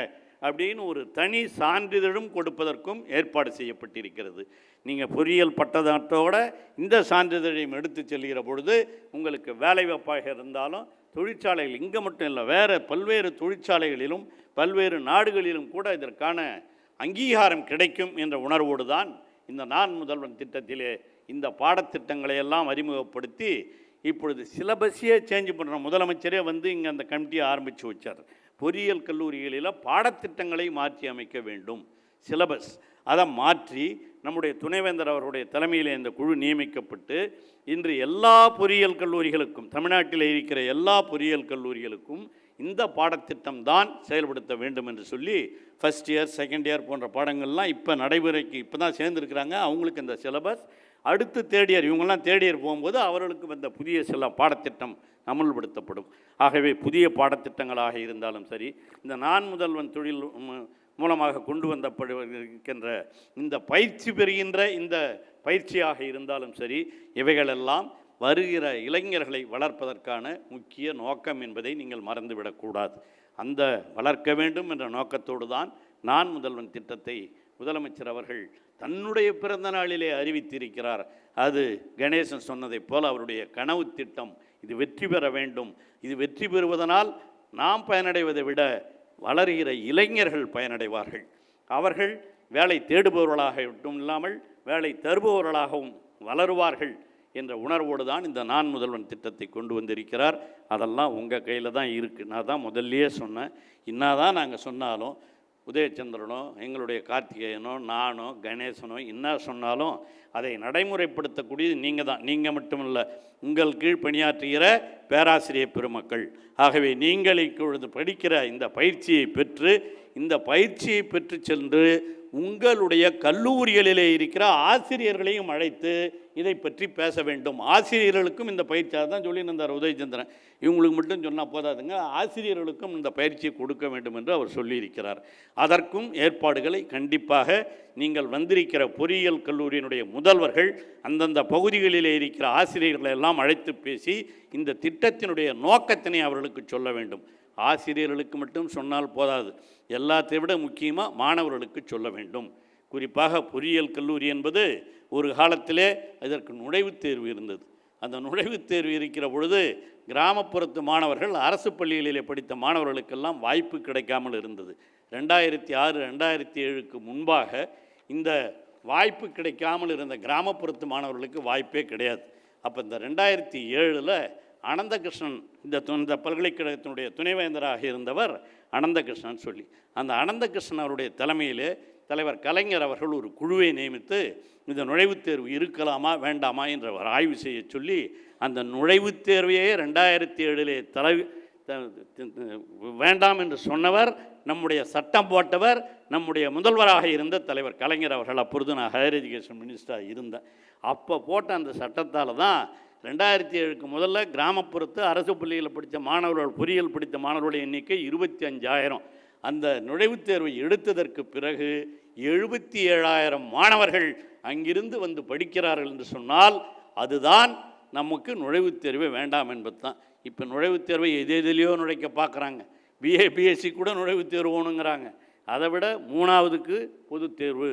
அப்படின்னு ஒரு தனி சான்றிதழும் கொடுப்பதற்கும் ஏற்பாடு செய்யப்பட்டிருக்கிறது. நீங்கள் பொறியியல் பட்டத்தோடு இந்த சான்றிதழையும் எடுத்து செல்கிற பொழுது உங்களுக்கு வேலைவாய்ப்பாக இருந்தாலும் தொழிற்சாலைகள் இங்கே மட்டும் இல்லை, வேறு பல்வேறு தொழிற்சாலைகளிலும் பல்வேறு நாடுகளிலும் கூட இதற்கான அங்கீகாரம் கிடைக்கும் என்ற உணர்வோடு தான் இந்த நான் முதல்வன் திட்டத்திலே இந்த பாடத்திட்டங்களை எல்லாம் அறிமுகப்படுத்தி இப்பொழுது சிலபஸையே சேஞ்ச் பண்ணுற முதலமைச்சரே வந்து இங்கே அந்த கமிட்டியை ஆரம்பித்து வச்சார். பொறியியல் கல்லூரிகளில் பாடத்திட்டங்களை மாற்றி அமைக்க வேண்டும், சிலபஸ் அதை மாற்றி நம்முடைய துணைவேந்தர் அவருடைய தலைமையில் இந்த குழு நியமிக்கப்பட்டு இன்று எல்லா பொறியியல் கல்லூரிகளுக்கும், தமிழ்நாட்டில் இருக்கிற எல்லா பொறியியல் கல்லூரிகளுக்கும் இந்த பாடத்திட்டம் தான் செயல்படுத்த வேண்டும் என்று சொல்லி ஃபஸ்ட் இயர், செகண்ட் இயர் போன்ற பாடங்கள்லாம் இப்போ நடைமுறைக்கு இப்போ தான் சேர்ந்துருக்கிறாங்க. அவங்களுக்கு இந்த சிலபஸ் அடுத்து தேர்ட் இயர், இவங்கெல்லாம் தேர்ட் இயர் போகும்போது அவர்களுக்கு வந்த புதிய சில பாடத்திட்டம் அமல்படுத்தப்படும். ஆகவே புதிய பாடத்திட்டங்களாக இருந்தாலும் சரி, இந்த நான் முதல்வன் தொழில் மூலமாக கொண்டு வந்தப்படுகின்ற இந்த பயிற்சி பெறுகின்ற இந்த பயிற்சியாக இருந்தாலும் சரி, இவைகளெல்லாம் வருகிற இளைஞர்களை வளர்ப்பதற்கான முக்கிய நோக்கம் என்பதை நீங்கள் மறந்துவிடக்கூடாது. அந்த வளர்க்க வேண்டும் என்ற நோக்கத்தோடு தான் நான் முதல்வன் திட்டத்தை முதலமைச்சர் அவர்கள் தன்னுடைய பிறந்த நாளிலே அறிவித்திருக்கிறார். அது கணேசன் சொன்னதைப் போல் அவருடைய கனவு திட்டம். இது வெற்றி பெற வேண்டும். இது வெற்றி பெறுவதனால் நாம் பயனடைவதை விட வளர்கிற இளைஞர்கள் பயனடைவார்கள். அவர்கள் வேலை தேடுபவர்களாக மட்டும் இல்லாமல் வேலை தருபவர்களாகவும் வளருவார்கள் என்ற உணர்வோடு தான் இந்த நான் முதல்வன் திட்டத்தை கொண்டு வந்திருக்கிறார். அதெல்லாம் உங்கள் கையில் தான் இருக்குது. நான் தான் முதல்லையே சொன்னேன், இன்னாதான் நாங்கள் சொன்னாலும் உதயச்சந்திரனோ எங்களுடைய கார்த்திகேயனோ நானோ கணேசனோ என்ன சொன்னாலும் அதை நடைமுறைப்படுத்தக்கூடியது நீங்கள் தான். நீங்கள் மட்டுமில்லை, உங்கள் கீழ் பணியாற்றுகிற பேராசிரியர் பெருமக்கள். ஆகவே நீங்கள் இப்பொழுது படிக்கிற இந்த பயிற்சியை பெற்று இந்த பயிற்சியை பெற்று சென்று உங்களுடைய கல்லூரிகளிலே இருக்கிற ஆசிரியர்களையும் அழைத்து இதை பற்றி பேச வேண்டும். ஆசிரியர்களுக்கும் இந்த பயிற்சியாக தான் சொல்லியிருந்தார் உதயச்சந்திரன். இவங்களுக்கு மட்டும் சொன்னால் போதாதுங்க, ஆசிரியர்களுக்கும் இந்த பயிற்சியை கொடுக்க வேண்டும் என்று அவர் சொல்லியிருக்கிறார். அதற்கும் ஏற்பாடுகளை கண்டிப்பாக நீங்கள் வந்திருக்கிற பொறியியல் கல்லூரியினுடைய முதல்வர்கள் அந்தந்த பகுதிகளிலே இருக்கிற ஆசிரியர்களை எல்லாம் அழைத்து பேசி இந்த திட்டத்தினுடைய நோக்கத்தினை அவர்களுக்கு சொல்ல வேண்டும். ஆசிரியர்களுக்கு மட்டும் சொன்னால் போதாது, எல்லாத்தை விட முக்கியமாக மாணவர்களுக்கு சொல்ல வேண்டும். குறிப்பாக பொறியியல் கல்லூரி என்பது ஒரு காலத்திலே இதற்கு நுழைவுத் தேர்வு இருந்தது. அந்த நுழைவுத் தேர்வு இருக்கிற பொழுது கிராமப்புறத்து மாணவர்கள் அரசு பள்ளிகளிலே படித்த மாணவர்களுக்கெல்லாம் வாய்ப்பு கிடைக்காமல் இருந்தது. 2006, 2007க்கு முன்பாக இந்த வாய்ப்பு கிடைக்காமல் இருந்த கிராமப்புறத்து மாணவர்களுக்கு வாய்ப்பே கிடையாது. அப்போ இந்த 2007 அனந்தகிருஷ்ணன் இந்த பல்கலைக்கழகத்தினுடைய துணைவேந்தராக இருந்தவர் அனந்தகிருஷ்ணன் சொல்லி, அந்த அனந்தகிருஷ்ணன் அவருடைய தலைமையிலே தலைவர் கலைஞர் அவர்கள் ஒரு குழுவை நியமித்து இந்த நுழைவுத் தேர்வு இருக்கலாமா வேண்டாமா என்ற ஒரு ஆய்வு செய்ய சொல்லி அந்த நுழைவுத் தேர்வையே 2007 வேண்டாம் என்று சொன்னவர், நம்முடைய சட்டம் போட்டவர், நம்முடைய முதல்வராக இருந்த தலைவர் கலைஞர் அவர்கள். அப்பொழுது நான் ஹையர் எஜுகேஷன் மினிஸ்டராக இருந்தேன். அப்போ போட்ட அந்த சட்டத்தால் தான் 2007க்கு முதல்ல கிராமப்புறத்து அரசு பள்ளியில் படித்த மாணவர்கள், பொறியியல் படித்த மாணவர்களுடைய எண்ணிக்கை 25,000. அந்த நுழைவுத் தேர்வை எடுத்ததற்கு பிறகு 77,000 மாணவர்கள் அங்கிருந்து வந்து படிக்கிறார்கள் என்று சொன்னால் அதுதான் நமக்கு நுழைவுத் தேர்வே வேண்டாம் என்பது தான். இப்போ நுழைவுத் தேர்வை எதிலையோ நுழைக்க பார்க்குறாங்க. பிஏ பிஎஸ்சி கூட நுழைவுத் தேர்வு வேணுங்கிறாங்க. அதை விட 3ஆவதுக்கு பொதுத் தேர்வு,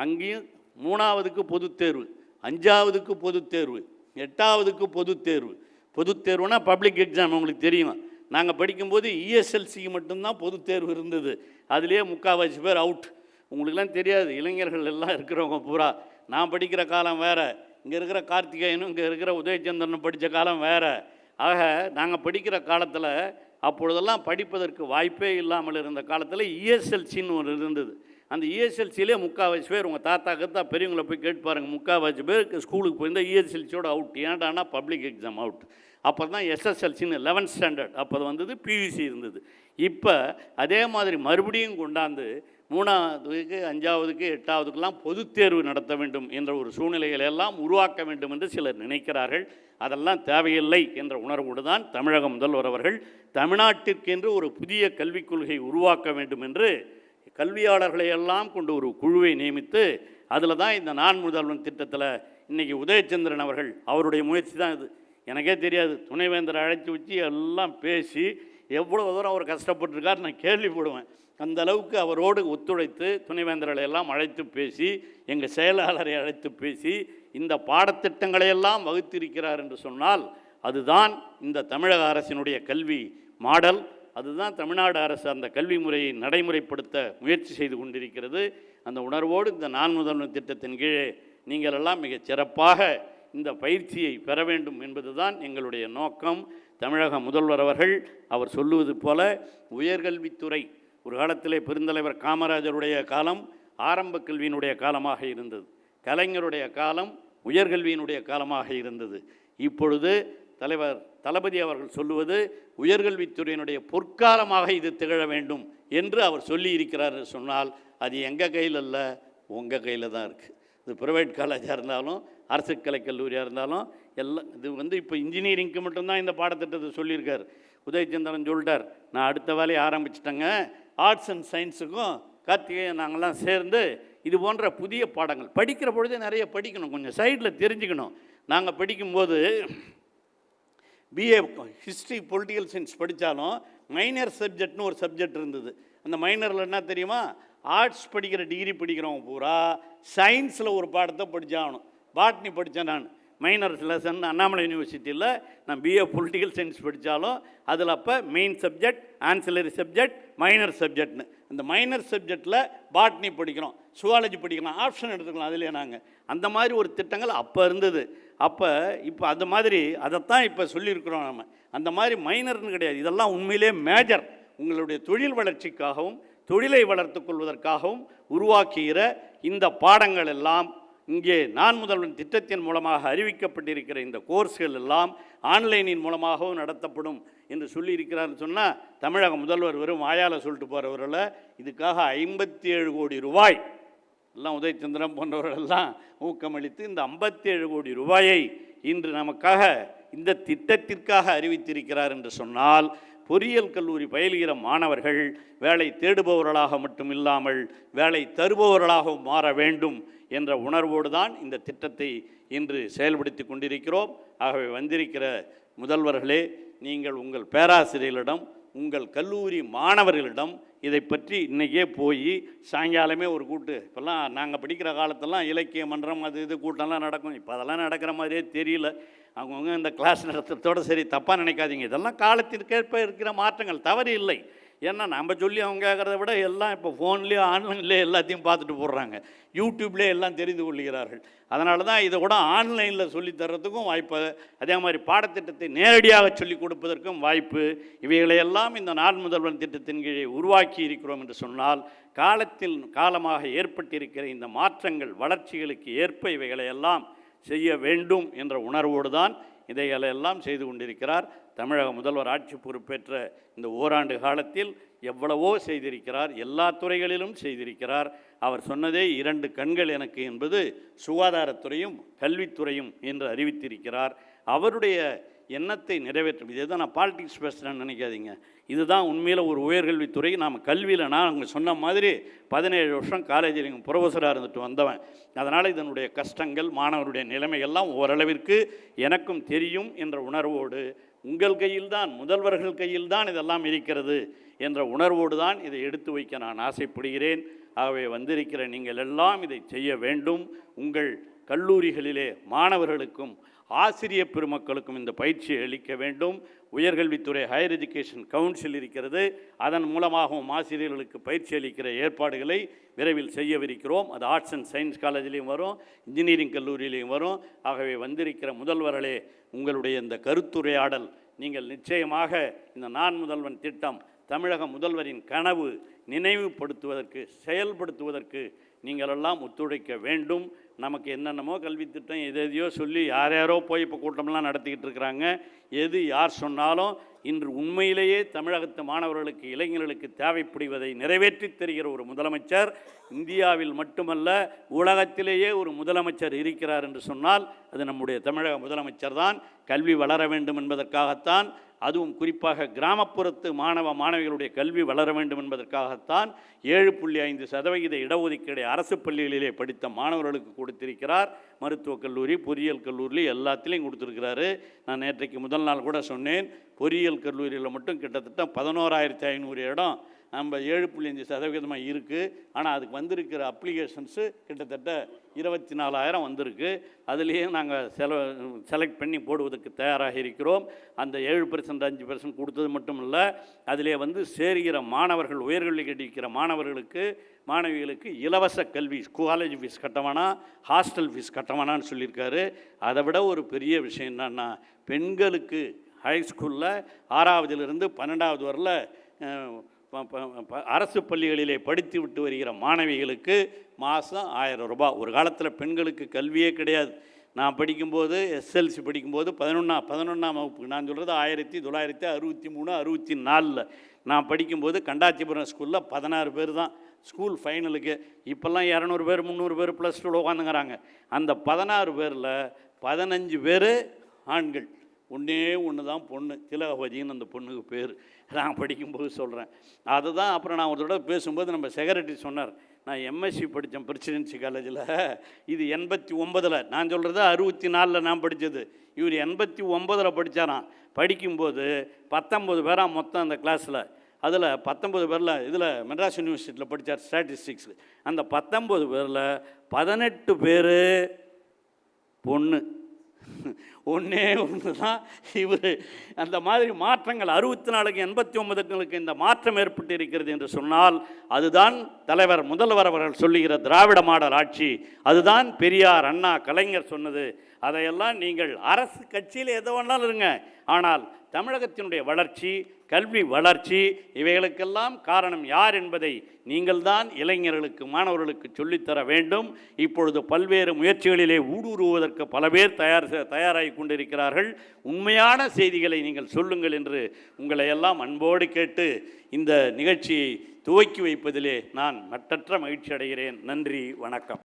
அங்கேயும் 3ஆவதுக்கு பொதுத் தேர்வு, 5ஆவதுக்கு பொதுத் தேர்வு, 8ஆவதுக்கு பொதுத் தேர்வு. பொதுத் தேர்வுனா பப்ளிக் எக்ஸாம் உங்களுக்கு தெரியும். நாங்கள் படிக்கும்போது இஎஸ்எல்சிக்கு மட்டும்தான் பொதுத் தேர்வு இருந்தது. அதுலேயே 3/4 பேர் அவுட். உங்களுக்கெல்லாம் தெரியாது, இளைஞர்கள் எல்லாம் இருக்கிறவங்க பூரா. நான் படிக்கிற காலம் வேறு, இங்கே இருக்கிற கார்த்திகேயனும் இங்கே இருக்கிற உதயச்சந்திரனும் படித்த காலம் வேறு. ஆக நாங்கள் படிக்கிற காலத்தில் அப்பொழுதெல்லாம் படிப்பதற்கு வாய்ப்பே இல்லாமல் இருந்த காலத்தில் இஎஸ்எல்சின்னு ஒன்று இருந்தது. அந்த இஎஸ்எல்சியிலே 3/4 பேர், உங்கள் தாத்தா கத்தா பெரியவங்களை போய் கேட்டு பாருங்கள், 3/4 பேருக்கு ஸ்கூலுக்கு போயிருந்தால் இஎஸ்எல்சியோட அவுட். ஏன்டானா பப்ளிக் எக்ஸாம் அவுட். அப்போ தான் எஸ்எஸ்எல்சின்னு 11th ஸ்டாண்டர்ட் அப்போ வந்தது, பியூசி இருந்தது. இப்போ அதே மாதிரி மறுபடியும் கொண்டாந்து 3ஆவதுக்கு 5ஆவதுக்கு 8ஆவதுக்கெல்லாம் பொதுத் தேர்வு நடத்த வேண்டும் என்ற ஒரு சூழ்நிலைகளை எல்லாம் உருவாக்க வேண்டும் என்று சிலர் நினைக்கிறார்கள். அதெல்லாம் தேவையில்லை என்ற உணர்வோடு தான் தமிழக முதல்வர் அவர்கள் தமிழ்நாட்டிற்கென்று ஒரு புதிய கல்விக் கொள்கை உருவாக்க வேண்டும் என்று கல்வியாளர்களை எல்லாம் கொண்டு ஒரு குழுவை நியமித்து, அதில் தான் இந்த நான் முதல்வன் திட்டத்தில் இன்றைக்கி உதயச்சந்திரன் அவர்கள், அவருடைய முயற்சி தான் இது. எனக்கே தெரியாது, துணைவேந்தரை அழைச்சி வச்சு எல்லாம் பேசி எவ்வளோ தூரம் அவர் கஷ்டப்பட்டுருக்கார் நான் கேள்விப்படுவேன். அந்த அளவுக்கு அவரோடு ஒத்துழைத்து துணைவேந்தர்களை எல்லாம் அழைத்து பேசி, எங்கள் செயலாளரை அழைத்து பேசி இந்த பாடத்திட்டங்களையெல்லாம் வகுத்திருக்கிறார் என்று சொன்னால் அதுதான் இந்த தமிழக அரசினுடைய கல்வி மாடல். அதுதான் தமிழ்நாடு அரசு அந்த கல்வி முறையை நடைமுறைப்படுத்த முயற்சி செய்து கொண்டிருக்கிறது. அந்த உணர்வோடு இந்த நான் முதல்வன் திட்டத்தின் கீழே நீங்கள் எல்லாம் மிகச் சிறப்பாக இந்த பயிற்சியை பெற வேண்டும் என்பது தான் எங்களுடைய நோக்கம். தமிழக முதல்வர் அவர்கள் அவர் சொல்லுவது போல உயர்கல்வித்துறை ஒரு காலத்திலே பெருந்தலைவர் காமராஜருடைய காலம் ஆரம்ப கல்வியினுடைய காலமாக இருந்தது. கலைஞருடைய காலம் உயர்கல்வியினுடைய காலமாக இருந்தது. இப்பொழுது தலைவர் தளபதி அவர்கள் சொல்லுவது உயர்கல்வித்துறையினுடைய பொற்காலமாக இது திகழ வேண்டும் என்று அவர் சொல்லி இருக்கிறார் சொன்னால் அது எங்கள் கையில் அல்ல, உங்கள் கையில் தான் இருக்குது. இது ப்ரைவேட் காலேஜாக இருந்தாலும் அரசு கலைக்கல்லூரியாக இருந்தாலும் எல்லாம் இது இப்போ இன்ஜினியரிங்க்கு மட்டும்தான் இந்த பாடத்திட்டத்தை சொல்லியிருக்கார். உதயச்சந்திரன் சொல்லிட்டார், நான் அடுத்த வேலையை ஆரம்பிச்சிட்டேங்க, ஆர்ட்ஸ் அண்ட் சயின்ஸுக்கும் கார்த்திகேயன் நாங்கள்லாம் சேர்ந்து இது போன்ற புதிய பாடங்கள் படிக்கிற பொழுதே நிறைய படிக்கணும், கொஞ்சம் சைடில் தெரிஞ்சுக்கணும். நாங்கள் படிக்கும்போது பிஏ ஹிஸ்ட்ரி பொலிட்டிக்கல் சயின்ஸ் படித்தாலும் மைனர் சப்ஜெக்ட்னு ஒரு சப்ஜெக்ட் இருந்தது. அந்த மைனரில் என்ன தெரியுமா, ஆர்ட்ஸ் படிக்கிற டிகிரி படிக்கிறவங்க பூரா சயின்ஸில் ஒரு பாடத்தை படித்தாகணும். பாட்னி படித்தேன் நான், மைனர் லெசன் அண்ணாமலை யூனிவர்சிட்டியில் நான் பிஏ பொலிட்டிக்கல் சயின்ஸ் படித்தாலும் அதில் அப்போ main subject, ancillary subject, minor சப்ஜெக்ட்னு. அந்த மைனர் சப்ஜெக்டில் பாட்னி படிக்கிறோம், சுவாலஜி படிக்கலாம், ஆப்ஷன் எடுத்துக்கலாம். அதிலே நாங்கள் அந்த மாதிரி ஒரு திட்டங்கள் அப்போ இருந்தது. அப்போ இப்போ அந்த மாதிரி அதைத்தான் இப்போ சொல்லியிருக்கிறோம் நம்ம. அந்த மாதிரி மைனர்னு கிடையாது, இதெல்லாம் உண்மையிலே மேஜர். உங்களுடைய தொழில் வளர்ச்சிக்காகவும் தொழிலை வளர்த்து கொள்வதற்காகவும் உருவாக்குகிற இந்த பாடங்கள் எல்லாம் இங்கே நான் முதல்வன் திட்டத்தின் மூலமாக அறிவிக்கப்பட்டிருக்கிற இந்த கோர்ஸ்கள் எல்லாம் ஆன்லைனின் மூலமாகவும் நடத்தப்படும் என்று சொல்லியிருக்கிறார்னு சொன்னால் தமிழக முதல்வர் வெறும் வாயால் சொல்லிட்டு போகிறவர்கள இதுக்காக 57 கோடி ரூபாய் எல்லாம் உதயச்சந்திரன் போன்றவர்களெல்லாம் ஊக்கமளித்து இந்த 57 கோடி ரூபாயை இன்று நமக்காக இந்த திட்டத்திற்காக அறிவித்திருக்கிறார் என்று சொன்னால் பொறியியல் கல்லூரி பயிலுகிற மாணவர்கள் வேலை தேடுபவர்களாக மட்டும் இல்லாமல் வேலை தருபவர்களாகவும் மாற வேண்டும் என்ற உணர்வோடு தான் இந்த திட்டத்தை இன்று செயல்படுத்தி கொண்டிருக்கிறோம். ஆகவே வந்திருக்கிற முதல்வர்களே, நீங்கள் உங்கள் பேராசிரியர்களிடம் உங்கள் கல்லூரி மாணவர்களிடம் இதை பற்றி இன்றைக்கே போய் சாயங்காலமே ஒரு கூட்டு, இப்போல்லாம் நாங்கள் படிக்கிற காலத்தெல்லாம் இலக்கிய மன்றம் அது இது கூட்டம்லாம் நடக்கும். இப்போ அதெல்லாம் நடக்கிற மாதிரியே தெரியல. அவங்கவுங்க இந்த கிளாஸ் நடத்துறதோடு சரி, தப்பாக நினைக்காதீங்க. இதெல்லாம் காலத்திற்கேற்ப இருக்கிற மாற்றங்கள், தவறு இல்லை. ஏன்னா நம்ம சொல்லி அவங்க கேட்குறத விட எல்லாம் இப்போ ஃபோன்லேயே ஆன்லைன்லேயே எல்லாத்தையும் பார்த்துட்டு போடுறாங்க, யூடியூப்லேயே எல்லாம் தெரிந்து கொள்கிறார்கள். அதனால தான் இதை கூட ஆன்லைனில் சொல்லித்தரத்துக்கும் வாய்ப்பு, அதே மாதிரி பாடத்திட்டத்தை நேரடியாக சொல்லிக் கொடுப்பதற்கும் வாய்ப்பு, இவைகளையெல்லாம் இந்த நான் முதல்வன் திட்டத்தின் கீழே உருவாக்கி இருக்கிறோம் என்று சொன்னால் காலத்தில் காலமாக ஏற்பட்டிருக்கிற இந்த மாற்றங்கள் வளர்ச்சிகளுக்கு ஏற்ப இவைகளையெல்லாம் செய்ய வேண்டும் என்ற உணர்வோடு தான் இதைகளெல்லாம் செய்து கொண்டிருக்கிறார். தமிழக முதல்வர் ஆட்சி பொறுப்பேற்ற இந்த ஓராண்டு காலத்தில் எவ்வளவோ செய்திருக்கிறார், எல்லா துறைகளிலும் செய்திருக்கிறார். அவர் சொன்னதே 2 கண்கள் எனக்கு என்பது சுகாதாரத்துறையும் கல்வித்துறையும் என்று அறிவித்திருக்கிறார். அவருடைய எண்ணத்தை நிறைவேற்றும், இதே தான் நான் பாலிடிக்ஸ் பேசுகிறேன்னு நினைக்காதீங்க, இதுதான் உண்மையில் ஒரு உயர்கல்வித்துறை. நாம் கல்வியில் நான் அவங்க சொன்ன மாதிரி 17 வருஷம் காலேஜில் இங்கே ப்ரொஃபஸராக இருந்துட்டு வந்தவன். அதனால் இதனுடைய கஷ்டங்கள், மாணவருடைய நிலைமைகள்லாம் ஓரளவிற்கு எனக்கும் தெரியும் என்ற உணர்வோடு, உங்கள் கையில்தான், முதல்வர்கள் கையில்தான் இதெல்லாம் இருக்கிறது என்ற உணர்வோடு தான் இதை எடுத்து வைக்க நான் ஆசைப்படுகிறேன். ஆகவே வந்திருக்கிற நீங்கள் எல்லாம் இதை செய்ய வேண்டும். உங்கள் கல்லூரிகளிலே மாணவர்களுக்கும் ஆசிரியர் பெருமக்களுக்கும் இந்த பயிற்சியை அளிக்க வேண்டும். உயர்கல்வித்துறை ஹையர் எஜுகேஷன் கவுன்சில் இருக்கிறது, அதன் மூலமாகவும் ஆசிரியர்களுக்கு பயிற்சி அளிக்கிற ஏற்பாடுகளை விரைவில் செய்யவிருக்கிறோம். அது ஆர்ட்ஸ் அண்ட் சயின்ஸ் காலேஜ்லேயும் வரும், இன்ஜினியரிங் கல்லூரியிலையும் வரும். ஆகவே வந்திருக்கிற முதல்வர்களே, உங்களுடைய இந்த கருத்துரையாடல் நீங்கள் நிச்சயமாக இந்த நான் முதல்வன் திட்டம், தமிழக முதல்வரின் கனவு நினைவுபடுத்துவதற்கு, செயல்படுத்துவதற்கு நீங்களெல்லாம் ஒத்துழைக்க வேண்டும். நமக்கு என்னென்னமோ கல்வி திட்டம் எதையோ சொல்லி யாரோ போய் இப்போ கூட்டமெல்லாம் நடத்திக்கிட்டு இருக்கிறாங்க. எது யார் சொன்னாலும் இன்று உண்மையிலேயே தமிழகத்து மாணவர்களுக்கு, இளைஞர்களுக்கு தேவைப்படுவதை நிறைவேற்றி தருகிற ஒரு முதலமைச்சர் இந்தியாவில் மட்டுமல்ல உலகத்திலேயே ஒரு முதலமைச்சர் இருக்கிறார் என்று சொன்னால் அது நம்முடைய தமிழக முதலமைச்சர் தான். கல்வி வளர வேண்டும் என்பதற்காகத்தான், அதுவும் குறிப்பாக கிராமப்புறத்து மாணவிகளுடைய கல்வி வளர வேண்டும் என்பதற்காகத்தான் 7.5% இடஒதுக்கீடை அரசு பள்ளிகளிலே படித்த மாணவர்களுக்கு கொடுத்திருக்கிறார். மருத்துவக் கல்லூரி, பொறியியல் கல்லூரி எல்லாத்திலையும் கொடுத்துருக்கிறாரு. நான் நேற்றைக்கு முதல் நாள் கூட சொன்னேன், பொறியியல் கல்லூரியில் மட்டும் கிட்டத்தட்ட 11,500 இடம் நம்ம 7.5% இருக்குது. ஆனால் அதுக்கு வந்திருக்கிற அப்ளிகேஷன்ஸு கிட்டத்தட்ட 24,000 வந்திருக்கு. அதுலேயே நாங்கள் செலக்ட் பண்ணி போடுவதற்கு தயாராக இருக்கிறோம். அந்த 7% 5% கொடுத்தது மட்டும் இல்லை, அதிலே சேருகிற மாணவர்கள், உயர்கல்வி கிடைக்கிற மாணவிகளுக்கு இலவச கல்வி, காலேஜ் ஃபீஸ் கட்ட வேணாம், ஹாஸ்டல் ஃபீஸ் கட்ட வேணான்னு சொல்லியிருக்காரு. அதை விட ஒரு பெரிய விஷயம் என்னன்னா, பெண்களுக்கு ஹைஸ்கூலில் 6ஆவதிலிருந்து 12ஆவது வரல அரசு பள்ளிகளிலே படித்து விட்டு வருகிற மாணவிகளுக்கு மாதம் 1000 ரூபாய். ஒரு காலத்தில் பெண்களுக்கு கல்வியே கிடையாது. நான் படிக்கும்போது, எஸ்எல்சி படிக்கும்போது 11ஆம் வகுப்பு, நான் சொல்கிறது 1963 64 நான் படிக்கும்போது கண்டாச்சிபுரம் ஸ்கூலில் 16 பேர் தான் ஸ்கூல் ஃபைனலுக்கு. இப்போல்லாம் 200 பேர் 300 பேர் ப்ளஸ் 2 உட்காந்துங்கிறாங்க. அந்த 16 பேரில் 15 பேர் ஆண்கள், ஒன்றே ஒன்று தான் பொண்ணு, திலகவதின்னு அந்த பொண்ணுக்கு பேர். நான் படிக்கும்போது சொல்கிறேன். அதுதான் அப்புறம் நான் ஒரு தடவை பேசும்போது நம்ம செக்ரட்டரி சொன்னார், நான் எம்எஸ்சி படித்தேன் பிரசிடென்சி காலேஜில், இது 89, நான் சொல்கிறது 64 நான் படித்தது. இவர் 89 படித்தாராம். படிக்கும்போது 19 பேராக மொத்தம் அந்த கிளாஸில். அதில் 19 பேரில் இதில் மெட்ராஸ் யூனிவர்சிட்டியில் படித்தார் ஸ்டாட்டிஸ்டிக்ஸ். அந்த 19 பேரில் 18 பேர் பொண்ணு, ஒன்றே ஒன்று தான் இவர். அந்த மாதிரி மாற்றங்கள் 64க்கு 89களுக்கு இந்த மாற்றம் ஏற்பட்டு இருக்கிறது என்று சொன்னால் அதுதான் தலைவர் முதல்வர் அவர்கள் சொல்லுகிற திராவிட மாடல் ஆட்சி. அதுதான் பெரியார், அண்ணா, கலைஞர் சொன்னது. அதையெல்லாம் நீங்கள் அரசு கட்சியில் எதை வேணாலும் இருங்க, ஆனால் தமிழகத்தினுடைய வளர்ச்சி, கல்வி வளர்ச்சி, இவைகளுக்கெல்லாம் காரணம் யார் என்பதை நீங்கள்தான் இளைஞர்களுக்கு, மாணவர்களுக்கு சொல்லித்தர வேண்டும். இப்பொழுது பல்வேறு முயற்சிகளிலே ஊடுருவதற்கு பல பேர் தயாராகி கொண்டிருக்கிறார்கள். உண்மையான செய்திகளை நீங்கள் சொல்லுங்கள் என்று உங்களை எல்லாம் அன்போடு கேட்டு இந்த நிகழ்ச்சியை துவக்கி வைப்பதிலே நான் மட்டற்ற மகிழ்ச்சி அடைகிறேன். நன்றி, வணக்கம்.